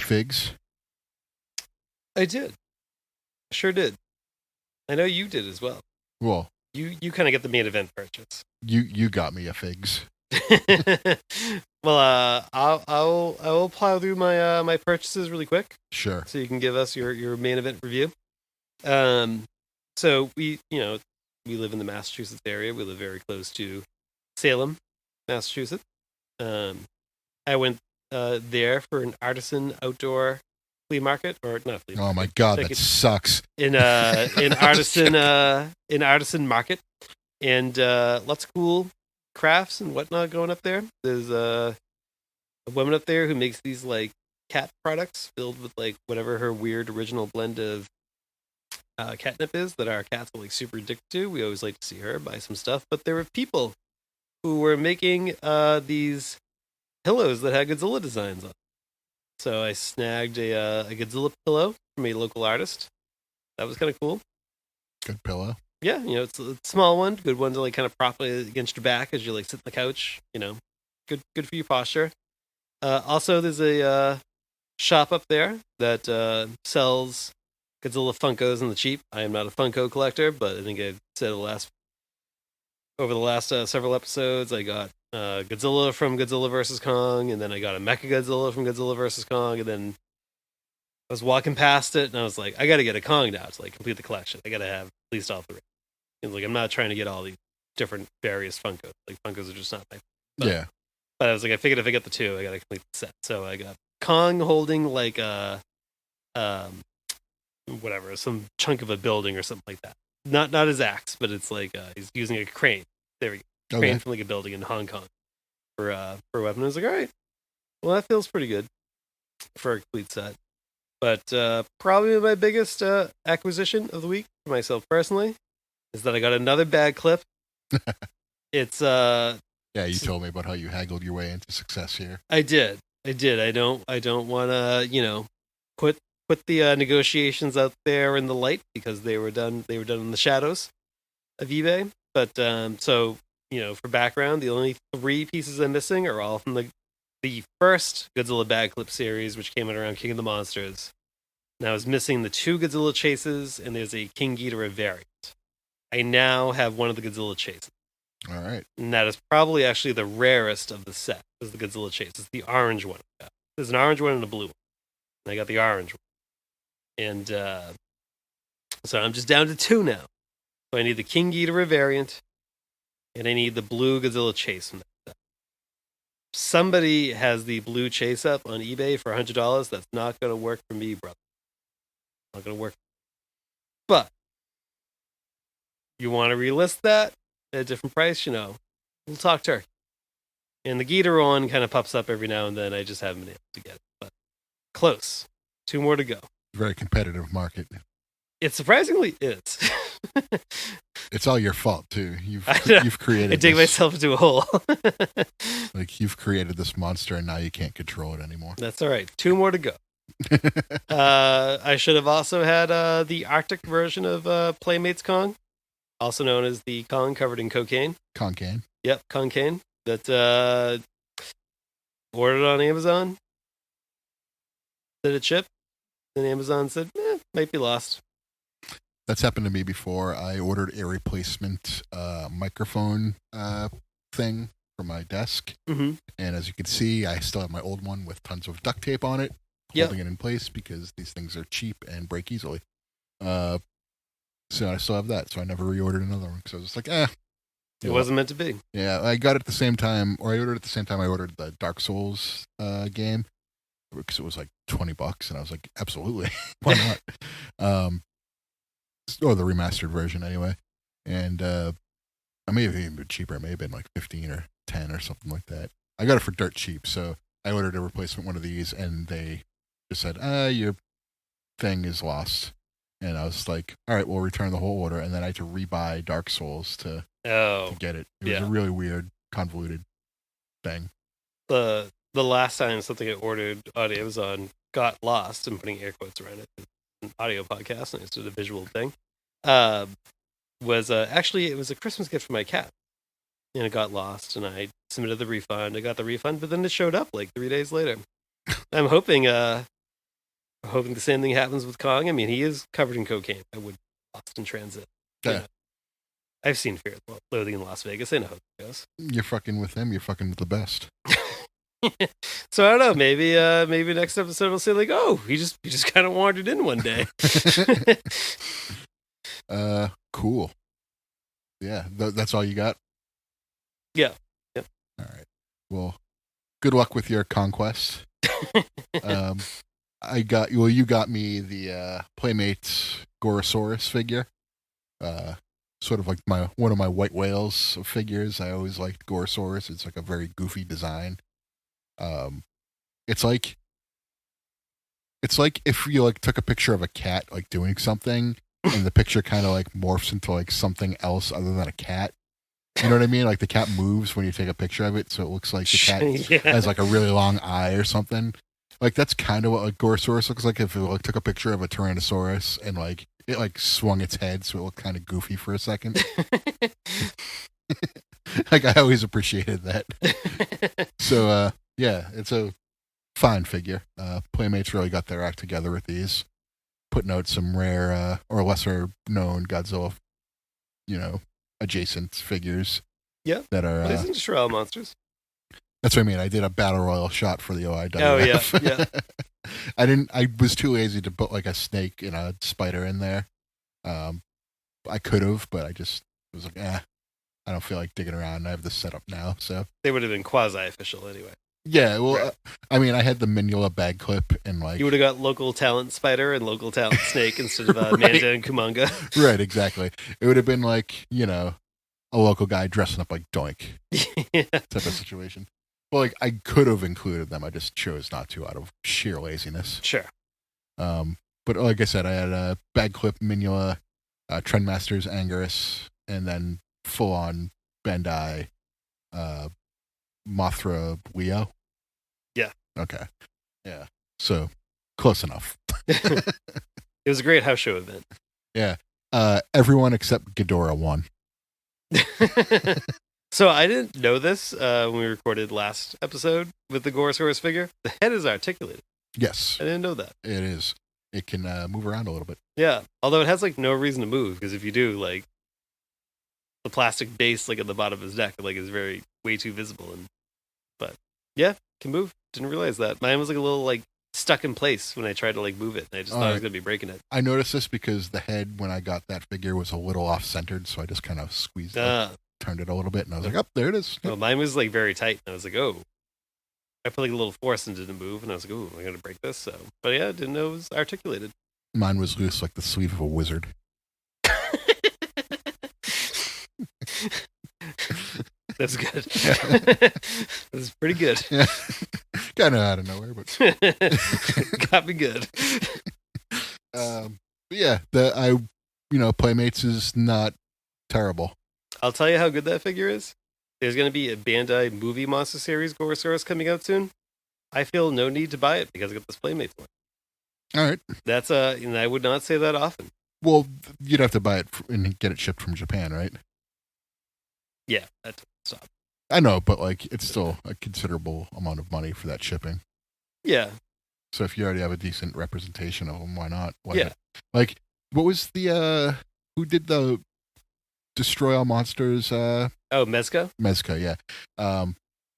Figs? I did. I sure did. I know you did as well. Well, you kind of get the main event purchase. You got me a figs. Well, I will plow through my my purchases really quick. Sure. So you can give us your main event review. So we live in the Massachusetts area. We live very close to Salem, Massachusetts. I went there for an artisan outdoor flea market, or not flea market. Oh my god, that sucks. In artisan market, and lots of cool crafts and whatnot going up there. There's a woman up there who makes these like cat products filled with like whatever her weird original blend of Catnip is, that our cats are like super addicted to. We always like to see her buy some stuff, but there were people who were making these pillows that had Godzilla designs on. So I snagged a Godzilla pillow from a local artist. That was kind of cool. Good pillow. Yeah, it's a small one, good one to like kind of prop it against your back as you like sit on the couch. Good for your posture. Also, there's a shop up there that sells Godzilla Funkos on the cheap. I am not a Funko collector, but I think I said over the last several episodes, I got Godzilla from Godzilla vs. Kong, and then I got a Mecha Godzilla from Godzilla vs. Kong, and then I was walking past it, and I was like, I got to get a Kong now to like complete the collection. I got to have at least all three. And like, I'm not trying to get all these different various Funkos. Like, Funkos are just not my. Yeah. But I was like, I figured if I get the two, I got to complete the set. So I got Kong holding like whatever, some chunk of a building or something like that. Not his axe, but it's like he's using a crane. There we go. Okay. Crane from like a building in Hong Kong for a weapon. I was like, all right, well that feels pretty good for a complete set. But probably my biggest acquisition of the week for myself personally is that I got another bag clip. It's Yeah, you told me about how you haggled your way into success here. I did. I don't want to, put the negotiations out there in the light because they were done in the shadows of eBay. But so, for background, the only 3 pieces I'm missing are all from the first Godzilla bag clip series, which came out around King of the Monsters. And I was missing the 2 Godzilla chases, and there's a King Ghidorah variant. I now have one of the Godzilla chases. All right. And that is probably actually the rarest of the set, is the Godzilla chase. It's the orange one. There's an orange one and a blue one. And I got the orange one. And so I'm just down to 2 now. So I need the King Ghidorah variant, and I need the blue Godzilla chase from that set. Somebody has the blue chase up on eBay for $100. That's not going to work for me, brother. Not going to work. But you want to relist that at a different price, we'll talk turkey. And the Ghidorah one kind of pops up every now and then. I just haven't been able to get it, but close. 2 more to go. Very competitive market. It surprisingly is. It's all your fault too. You've created. I dig myself into a hole. Like, you've created this monster, and now you can't control it anymore. That's all right. 2 more to go. I should have also had the Arctic version of Playmates Kong, also known as the Kong covered in cocaine. Concane. Yep, Concane. That ordered on Amazon. Did it ship? And Amazon said, might be lost. That's happened to me before. I ordered a replacement microphone thing for my desk. Mm-hmm. And as you can see, I still have my old one with tons of duct tape on it, holding it in place because these things are cheap and break easily. So I still have that. So I never reordered another one because I was like, It wasn't meant to be. Yeah, I got it at the same time, or I ordered it at the same time I ordered the Dark Souls game because it was like $20, and I was like, absolutely, why not? Or the remastered version anyway. And I may have even been cheaper. It may have been like 15 or 10 or something like that. I got it for dirt cheap, so I ordered a replacement one of these, and they just said, your thing is lost. And I was like, all right, we'll return the whole order, and then I had to rebuy Dark Souls to get it. It was a really weird, convoluted thing. The last time something I ordered on Amazon got lost, I'm putting air quotes around it, an audio podcast, and it's just a visual thing, was actually, it was a Christmas gift for my cat. And it got lost, and I submitted the refund. I got the refund, but then it showed up like 3 days later. I'm hoping the same thing happens with Kong. I mean, he is covered in cocaine. I would lost in transit. Yeah. I've seen Fear and Loathing in Las Vegas. I know how it goes. You're fucking with him. You're fucking with the best. So I don't know. Maybe next episode we'll say like, oh, he just kind of wandered in one day. Cool. Yeah, that's all you got? Yeah. Yep. All right. Well, good luck with your conquest. You got me the Playmates Gorosaurus figure. Sort of like one of my white whales of figures. I always liked Gorosaurus. It's like a very goofy design. It's like if you like took a picture of a cat like doing something, and the picture kind of like morphs into like something else other than a cat. You know what I mean? Like the cat moves when you take a picture of it, so it looks like the cat Yeah. has like a really long eye or something. Like that's kind of what like Gorosaurus looks like if it like took a picture of a Tyrannosaurus and like it like swung its head so it looked kind of goofy for a second. Like I always appreciated that. So yeah, it's a fine figure. Playmates really got their act together with these, putting out some rare or lesser known Godzilla, adjacent figures. Yeah, that are. These are just Royal monsters. That's what I mean. I did a battle royal shot for the OIWF. Oh yeah. I was too lazy to put like a snake and a spider in there. I could have, but I just was like, I don't feel like digging around. I have this set up now, so They would have been quasi-official anyway. yeah. Well, Right. I mean, I had the Minula bag clip and like You would have got local talent spider and local talent snake instead of Manda and Kumanga. right, exactly. It would have been like a local guy dressing up like Doink Yeah. type of situation. Well, like I could have included them. I just chose not to out of sheer laziness. Sure. But like I said, I had a bag clip Minula, Trendmasters Anguirus, and then full on Bandai Mothra We'll. Yeah. Okay. Yeah. So close enough. It was a great house show event. Yeah. Everyone except Ghidorah won. So I didn't know this when we recorded last episode with the Gorosaurus figure. The head is articulated. Yes, I didn't know that. it is. It can move around a little bit. Yeah. Although it has like no reason to move, because if you do, like the plastic base like at the bottom of his neck like is way too visible, but yeah, can move. Didn't realize that. Mine was like a little like stuck in place when I tried to like move it, and I just thought I was gonna be breaking it. I noticed this because the head when I got that figure was a little off centered, so I just kind of squeezed it, turned it a little bit, and I was like, "Oh, there it is." Well, mine was like very tight, and I was like, "Oh." I put like a little force and didn't move, and I was like, "Oh, am I gonna break this?" So, but yeah, I didn't know it was articulated. Mine was loose like the sleeve of a wizard. That's good. That's pretty good. Yeah. Kind of out of nowhere, but Got me good. but yeah, Playmates is not terrible. I'll tell you how good that figure is. There's going to be a Bandai movie monster series Gorosaurus coming out soon. I feel no need to buy it because I got this Playmates one. All right. That's and I would not say that often. Well, you'd have to buy it and get it shipped from Japan, right? Yeah, that stop. I know, but like it's still a considerable amount of money for that shipping. Yeah. So if you already have a decent representation of them, why not? Yeah. Like, what was the who did the Destroy All Monsters? Oh, Mezco? Mezco, yeah.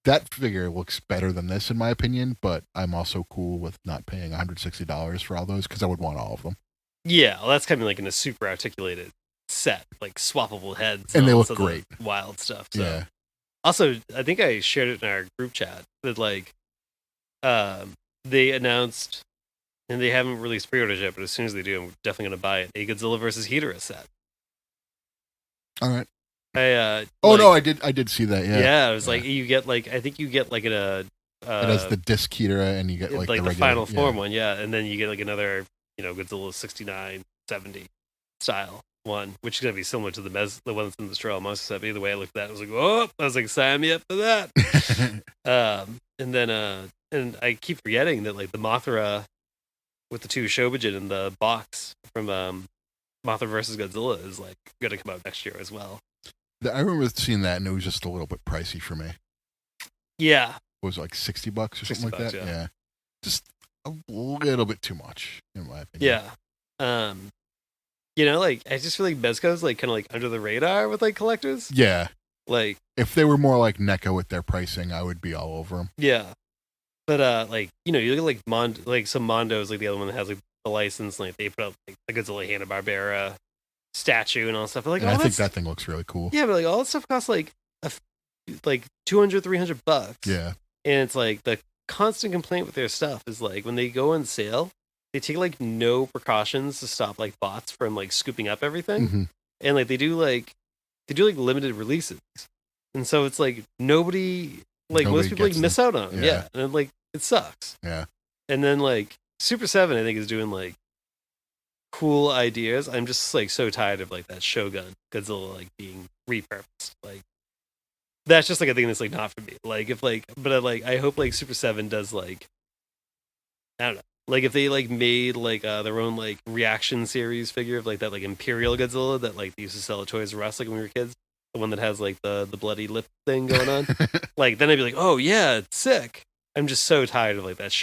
That figure looks better than this in my opinion, but I'm also cool with not paying $160 for all those because I would want all of them. Yeah, well, that's coming like in a super articulated set, like swappable heads, And they all look this other great. wild stuff. So. Yeah. Also, I think I shared it in our group chat that like, they announced, and they haven't released pre-orders yet, but as soon as they do, I'm definitely going to buy it. A Godzilla versus Ghidorah set. All right. I no, I did see that. Yeah. Yeah, it was like you get like I think you get like it has the disc Ghidorah, and you get like the regular, final form one, yeah, and then you get like another Godzilla 69, 70 style one, which is gonna be similar to the one that's in the Destroy All Monsters set. But either way, I looked at that, I was like, oh, I was like, sign me up for that. And then and I keep forgetting that like the Mothra with the two Shobijin in the box from Mothra versus Godzilla is like gonna come out next year as well. I remember seeing that, and it was just a little bit pricey for me. Yeah. What was it, like $60 or something like that? Yeah. Just a little bit too much, in my opinion. Yeah. Like I just feel like Mezco's like kind of like under the radar with like collectors. Yeah. Like if they were more like NECA with their pricing, I would be all over them. Yeah. But like you look at like some Mondo's like the other one that has like the license, like they put out like the Godzilla Hanna-Barbera statue and all that stuff. But, like, and I think that thing looks really cool. Yeah, but like all that stuff costs like like $200-$300. Yeah. And it's like the constant complaint with their stuff is like when they go on sale, they take like no precautions to stop like bots from like scooping up everything. Mm-hmm. And like they do like limited releases. And so it's like most people like miss out on them. Yeah. And like it sucks. Yeah. And then like Super 7 I think is doing like cool ideas. I'm just like so tired of like that Shogun Godzilla like being repurposed. Like that's just like a thing that's like not for me. Like if like, but I hope like Super 7 does like, I don't know. Like if they like made like their own like reaction series figure of like that like Imperial Godzilla that like they used to sell at Toys R Us like when we were kids, the one that has like the bloody lip thing going on. Like then I'd be like, oh yeah, it's sick. I'm just so tired of like that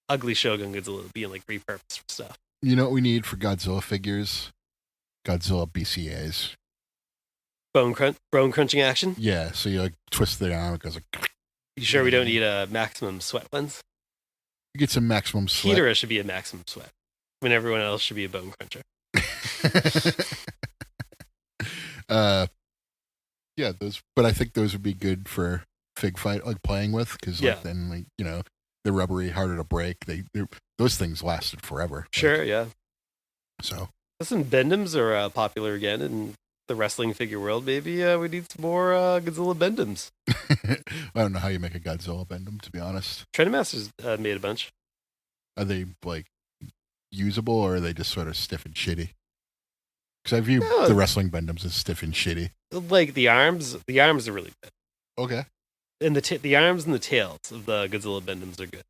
ugly Shogun Godzilla being like repurposed for stuff. You know what we need for Godzilla figures? Godzilla BCAs. Bone crunching action. Yeah, so you like twist it arm, it goes like. You sure we don't need a maximum sweat ones? You get some maximum sweat. Ghidorah should be a maximum sweat, when everyone else should be a bone cruncher. Yeah, those. But I think those would be good for fig fight, like playing with, because like, then like they're rubbery, harder to break. Those things lasted forever. Sure, yeah. So listen, Bendums are popular again in the wrestling figure world. Maybe we need some more Godzilla Bendums. I don't know how you make a Godzilla Bendum, to be honest. Trendmasters made a bunch. Are they like usable, or are they just sort of stiff and shitty? Because I view the wrestling Bendums as stiff and shitty. Like the arms are really good. Okay. And the arms and the tails of the Godzilla Bendums are good.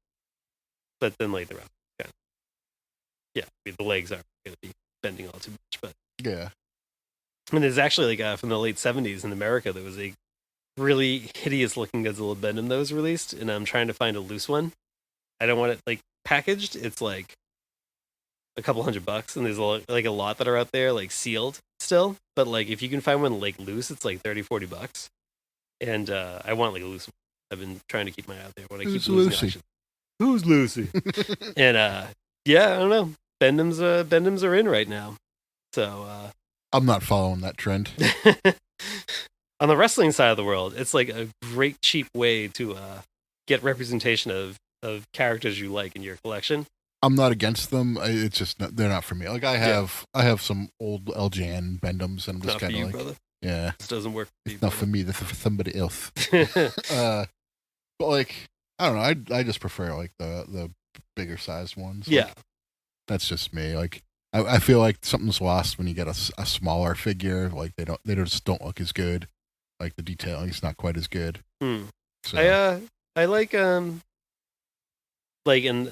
But then like the rest, yeah, I mean, the legs aren't going to be bending all too much. But yeah. And there's actually like from the late 70s in America, there was a really hideous looking Godzilla Bendum that was released, and I'm trying to find a loose one. I don't want it like packaged. It's like a couple $100, and there's a lot that are out there like sealed still. But like if you can find one like loose, it's like $30-$40. And I want like a loose one. I've been trying to keep my eye out there when I keep losing options. Who's Lucy? And yeah, I don't know. Bendums are in right now. So I'm not following that trend. On the wrestling side of the world, it's like a great cheap way to get representation of characters you like in your collection. I'm not against them. It's just they're not for me. Like I have some old LJN Bendums, and I'm just kind of like, brother. Yeah, this doesn't work for you. It's not for me. This is for somebody else. But like, I don't know. I just prefer like the bigger sized ones. Yeah, like, that's just me. Like I feel like something's lost when you get a smaller figure. Like they just don't look as good. Like the detailing is not quite as good. So. I like and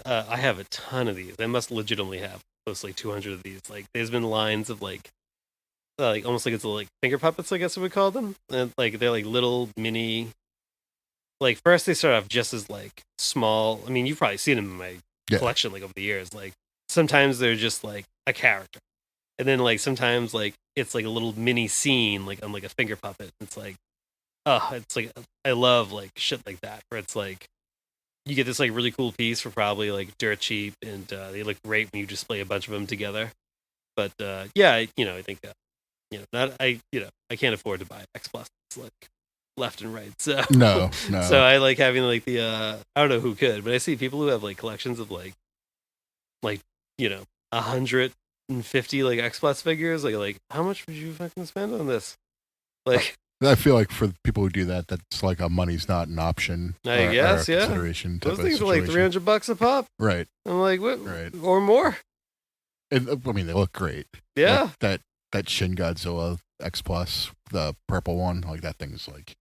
I have a ton of these. I must legitimately have close to like 200 of these. Like there's been lines of like almost like it's like finger puppets, I guess we would call them. And like they're like little mini. Like first they start off just as like small. I mean, you've probably seen them in my collection like over the years. Like sometimes they're just like a character, and then like sometimes like it's like a little mini scene like on like a finger puppet. It's like, it's like I love like shit like that where it's like you get this like really cool piece for probably like dirt cheap, and they look great when you display a bunch of them together. But yeah, I think I can't afford to buy X Plus like left and right. So no. So I like having like the I don't know who could, but I see people who have like collections of like 150 like X Plus figures. Like how much would you fucking spend on this? Like I feel like for people who do that, that's like a money's not an option. I guess, yeah. Consideration. Those things are like $300 a pop. Right. I'm like, what? Right. Or more. And, I mean, they look great. Yeah. That Shin Godzilla X Plus, the purple one, like that thing's like,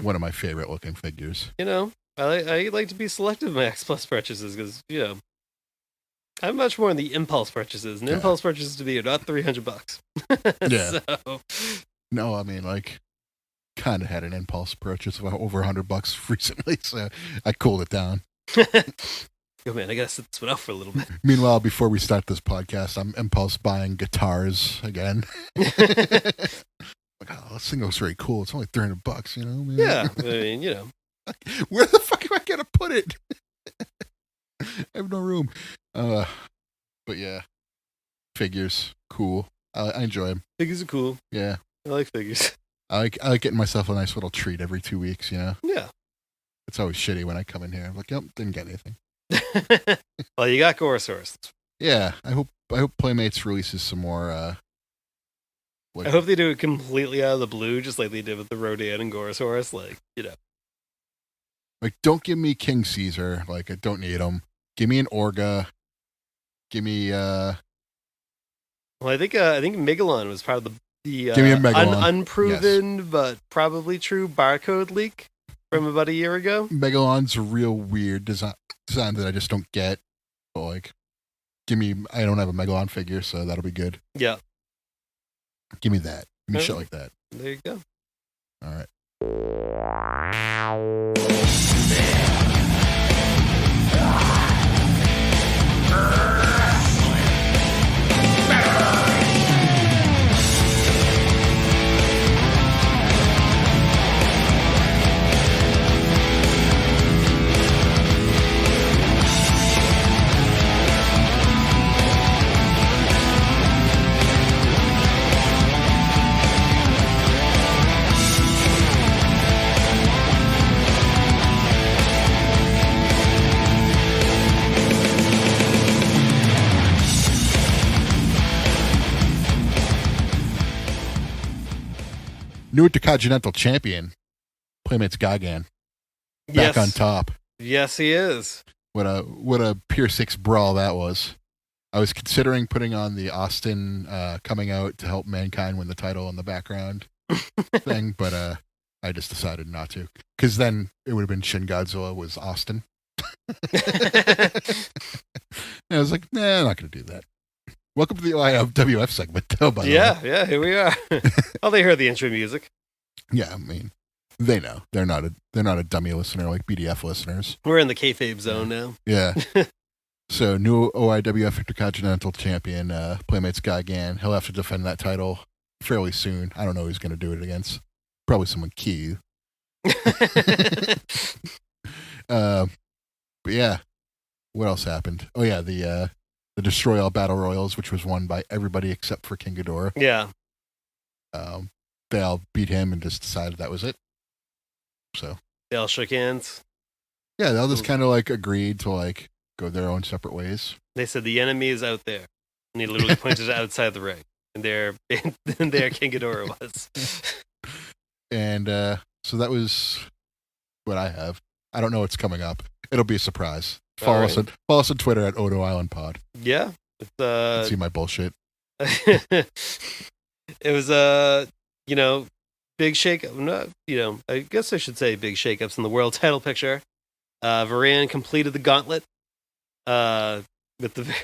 one of my favorite looking figures. I like to be selective in my X Plus purchases because I'm much more in the impulse purchases, and impulse purchases to me are not $300. Yeah. So. No, I mean, like, kind of had an impulse purchase of over $100 recently, so I cooled it down. Oh man, I gotta sit this one out for a little bit. Meanwhile, before we start this podcast, I'm impulse buying guitars again. Like, this thing looks very cool. It's only $300, Man. Yeah, I mean, Where the fuck am I gonna put it? I have no room. But yeah, figures, cool. I enjoy them. Figures are cool. Yeah, I like figures. I like getting myself a nice little treat every 2 weeks. Yeah. It's always shitty when I come in here. I'm like, yep, didn't get anything. Well, you got Gorosaurus. Yeah, I hope Playmates releases some more. I hope they do it completely out of the blue, just like they did with the Rodan and Gorosaurus. Like, don't give me King Caesar. Like, I don't need him. Give me an Orga. Give me Well, I think Megalon was part of the Give me a Megalon. unproven but probably true barcode leak from about a year ago. Megalon's a real weird design that I just don't get. But like, I don't have a Megalon figure, so that'll be good. Yeah. Give me that. Give me Oh. shit like that. There you go. All right. New Intercontinental Champion, Playmates Gagan, back on top. Yes, he is. What a Pier 6 brawl that was. I was considering putting on the Austin coming out to help Mankind win the title in the background thing, but I just decided not to. Because then it would have been Shin Godzilla was Austin. And I was like, nah, I'm not going to do that. Welcome to the OIWF segment, though, by the way. Yeah, here we are. Oh, they heard the intro music. Yeah, I mean, they know. They're not a dummy listener like BDF listeners. We're in the kayfabe zone now. Yeah. So, new OIWF Intercontinental Champion, Playmates Gagan. He'll have to defend that title fairly soon. I don't know who he's going to do it against. Probably someone key. But yeah, what else happened? Oh yeah, the Destroy All Battle Royals, which was won by everybody except for King Ghidorah. Yeah. They all beat him and just decided that was it. So They all shook hands. yeah, they all just kind of like agreed to like go their own separate ways. They said the enemy is out there, and he literally pointed outside the ring, and there King Ghidorah was. And so that was what I have. I don't know what's coming up. It'll be a surprise. Follow us on Twitter at Odo Island Pod. Yeah. See my bullshit. It was big shake. No, I guess I should say big shakeups in the world title picture. Varane completed the gauntlet. With the,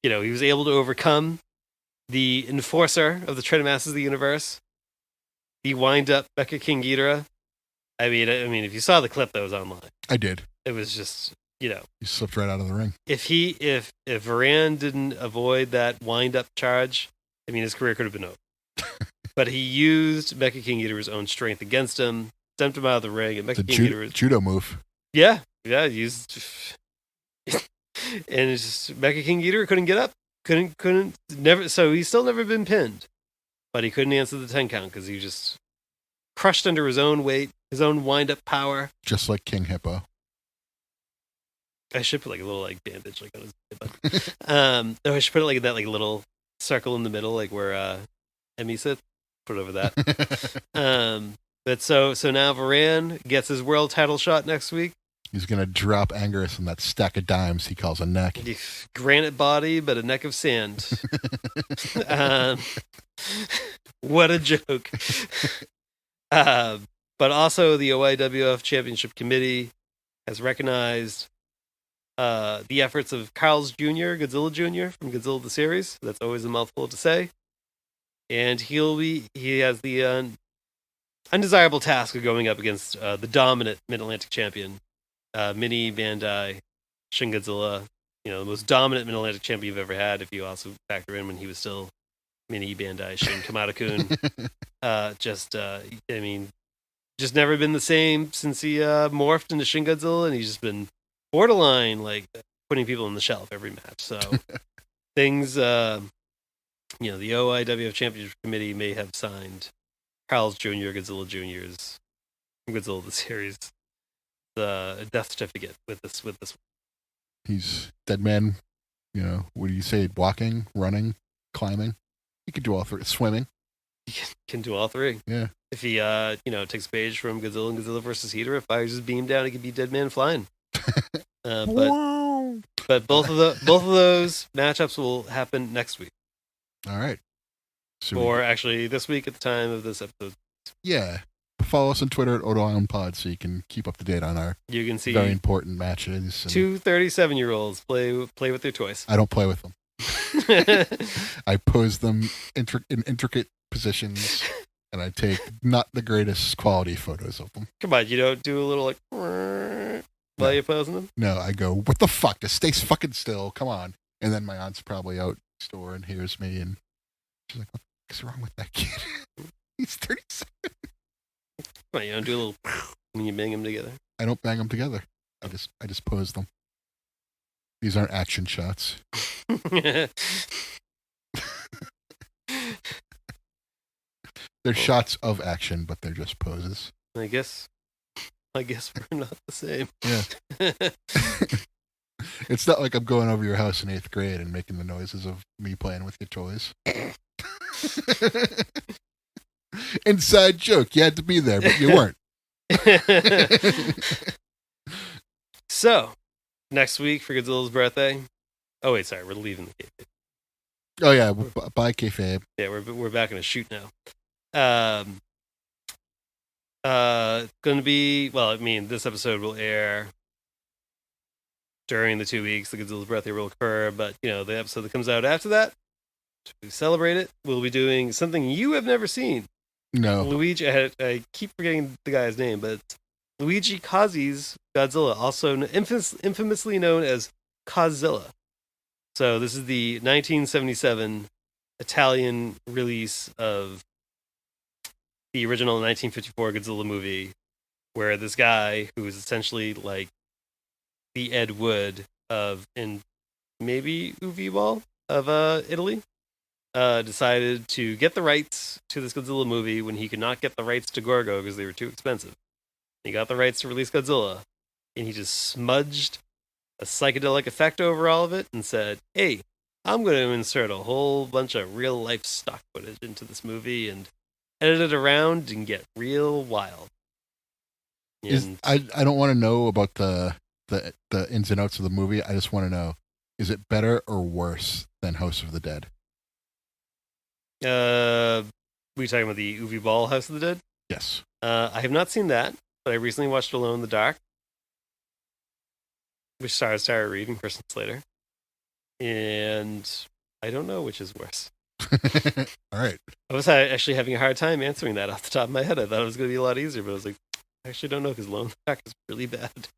he was able to overcome the enforcer of the Trinimasters of the universe. He wind up Mecha King Ghidorah. I mean, if you saw the clip that was online, I did. it was just, He slipped right out of the ring. if Varane didn't avoid that wind up charge, I mean, his career could have been over. But he used Mecha King Ghidorah's own strength against him, sent him out of the ring, and The Mecha King Ghidorah, judo move. yeah, used, and it's just Mecha King Ghidorah couldn't get up, couldn't never. So he's still never been pinned, but he couldn't answer the 10 count because he just crushed under his own weight, his own wind up power. Just like King Hippo. I should put like a little bandage on his hip. I should put it like that little circle in the middle, like where Emmy sits. Put it over that. But so now Varane gets his world title shot next week. He's gonna drop Angerus in that stack of dimes he calls a neck. Granite body, but a neck of sand. What a joke. But also the OIWF Championship Committee has recognized the efforts of Carl's Jr., Godzilla Jr. from Godzilla the series. That's always a mouthful to say. And he has the undesirable task of going up against the dominant Mid-Atlantic champion, Mini Bandai Shin Godzilla. The most dominant Mid-Atlantic champion you've ever had, if you also factor in when he was still Mini Bandai Shin Kamada-kun. Just never been the same since he morphed into Shin Godzilla, and he's just been borderline like putting people on the shelf every match. So things, the OIWF Championship Committee may have signed Carl's Jr., Godzilla Jr.'s from Godzilla the series the death certificate with this. He's dead man. What do you say? Walking, running, climbing. He could do all three. Swimming. He can do all three. Yeah. If he takes a page from Godzilla and Godzilla versus Ghidorah, fires his beam down, he could be dead man flying. But both of those matchups will happen next week. All right. So Or actually, this week at the time of this episode, yeah. Follow us on Twitter at OIWF so you can keep up to date on our you can see very important matches. And two 37-year-olds play with their toys. I don't play with them. I pose them in intricate positions, and I take not the greatest quality photos of them. Come on, you don't do a little like while you're posing them? No, I go, what the fuck? Just stay fucking still. Come on. And then my aunt's probably out next door and hears me, and she's like, what the fuck's wrong with that kid? He's 37. Come on, you don't do a little when you bang them together. I don't bang them together. I just pose them. These aren't action shots. They're shots of action, but they're just poses. I guess we're not the same. Yeah. It's not like I'm going over your house in 8th grade and making the noises of me playing with your toys. Inside joke. You had to be there, but you weren't. So, next week for Godzilla's birthday. Oh wait, sorry, we're leaving the kayfabe. Oh yeah, bye kayfabe. Yeah, we're back in a shoot now. Going to be, well, I mean, this episode will air during the 2 weeks the Godzilla's birthday will occur, but you know, the episode that comes out after that, to celebrate it, we'll be doing something you have never seen. No. Luigi, I keep forgetting the guy's name, but it's Luigi Cozzi's Godzilla, also infamously known as Godzilla. So this is the 1977 Italian release of the original 1954 Godzilla movie, where this guy, who is essentially like the Ed Wood of, in maybe OIWF of Italy, decided to get the rights to this Godzilla movie when he could not get the rights to Gorgo because they were too expensive. He got the rights to release Godzilla, and he just smudged a psychedelic effect over all of it and said, hey, I'm going to insert a whole bunch of real life stock footage into this movie and edit it around and get real wild. And I don't want to know about the ins and outs of the movie. I just want to know, is it better or worse than House of the Dead? we talking about the Uwe Ball House of the Dead? Yes. I have not seen that, but I recently watched Alone in the Dark, which stars Tara Reid and Kristen Slater. And I don't know which is worse. All right. I was actually having a hard time answering that off the top of my head. I thought it was going to be a lot easier, but I was like, I actually don't know because Alone in the Dark is really bad.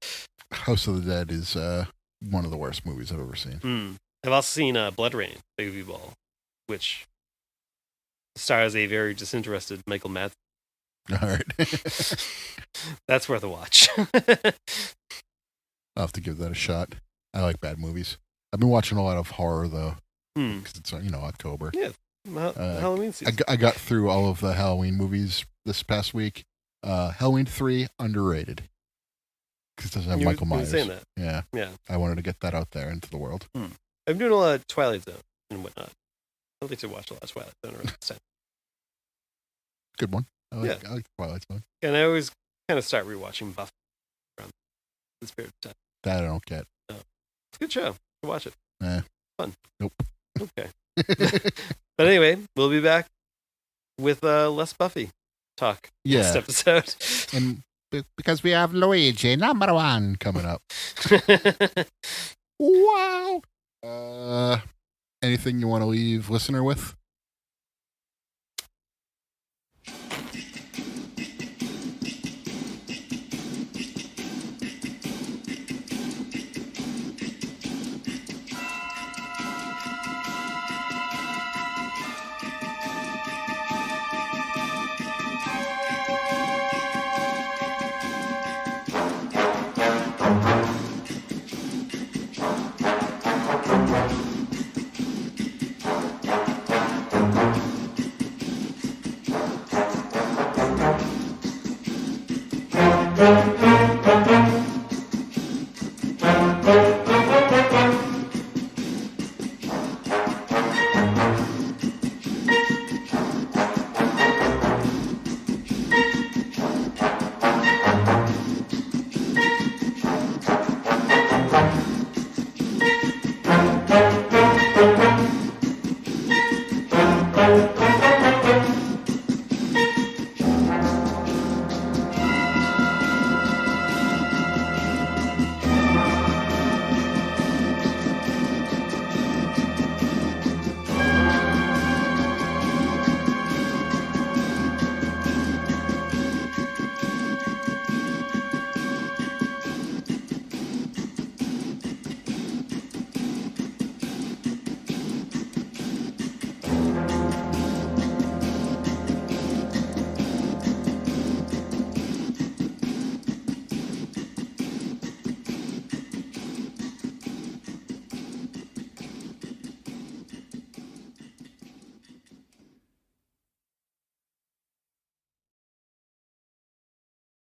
House of the Dead is one of the worst movies I've ever seen. I've also seen Blood Rain by Uwe Ball, which stars a very disinterested Michael Madsen. All right. That's worth a watch. I'll have to give that a shot. I like bad movies. I've been watching a lot of horror, though, because it's, October. Yeah, Halloween season. I got through all of the Halloween movies this past week. Halloween 3, underrated. Because it doesn't have Michael Myers. Saying that. Yeah. I wanted to get that out there into the world. I'm doing a lot of Twilight Zone and whatnot. I think to watch a lot of Twilight Zone around this time. Good one. I like Twilight Zone. And I always kind of start rewatching Buffy around this period of time. That I don't get. It's a good show. You watch it. Fun. Nope. Okay. But anyway, we'll be back with less Buffy talk next episode. And because we have Luigi #1 coming up. Wow. Anything you want to leave listener with?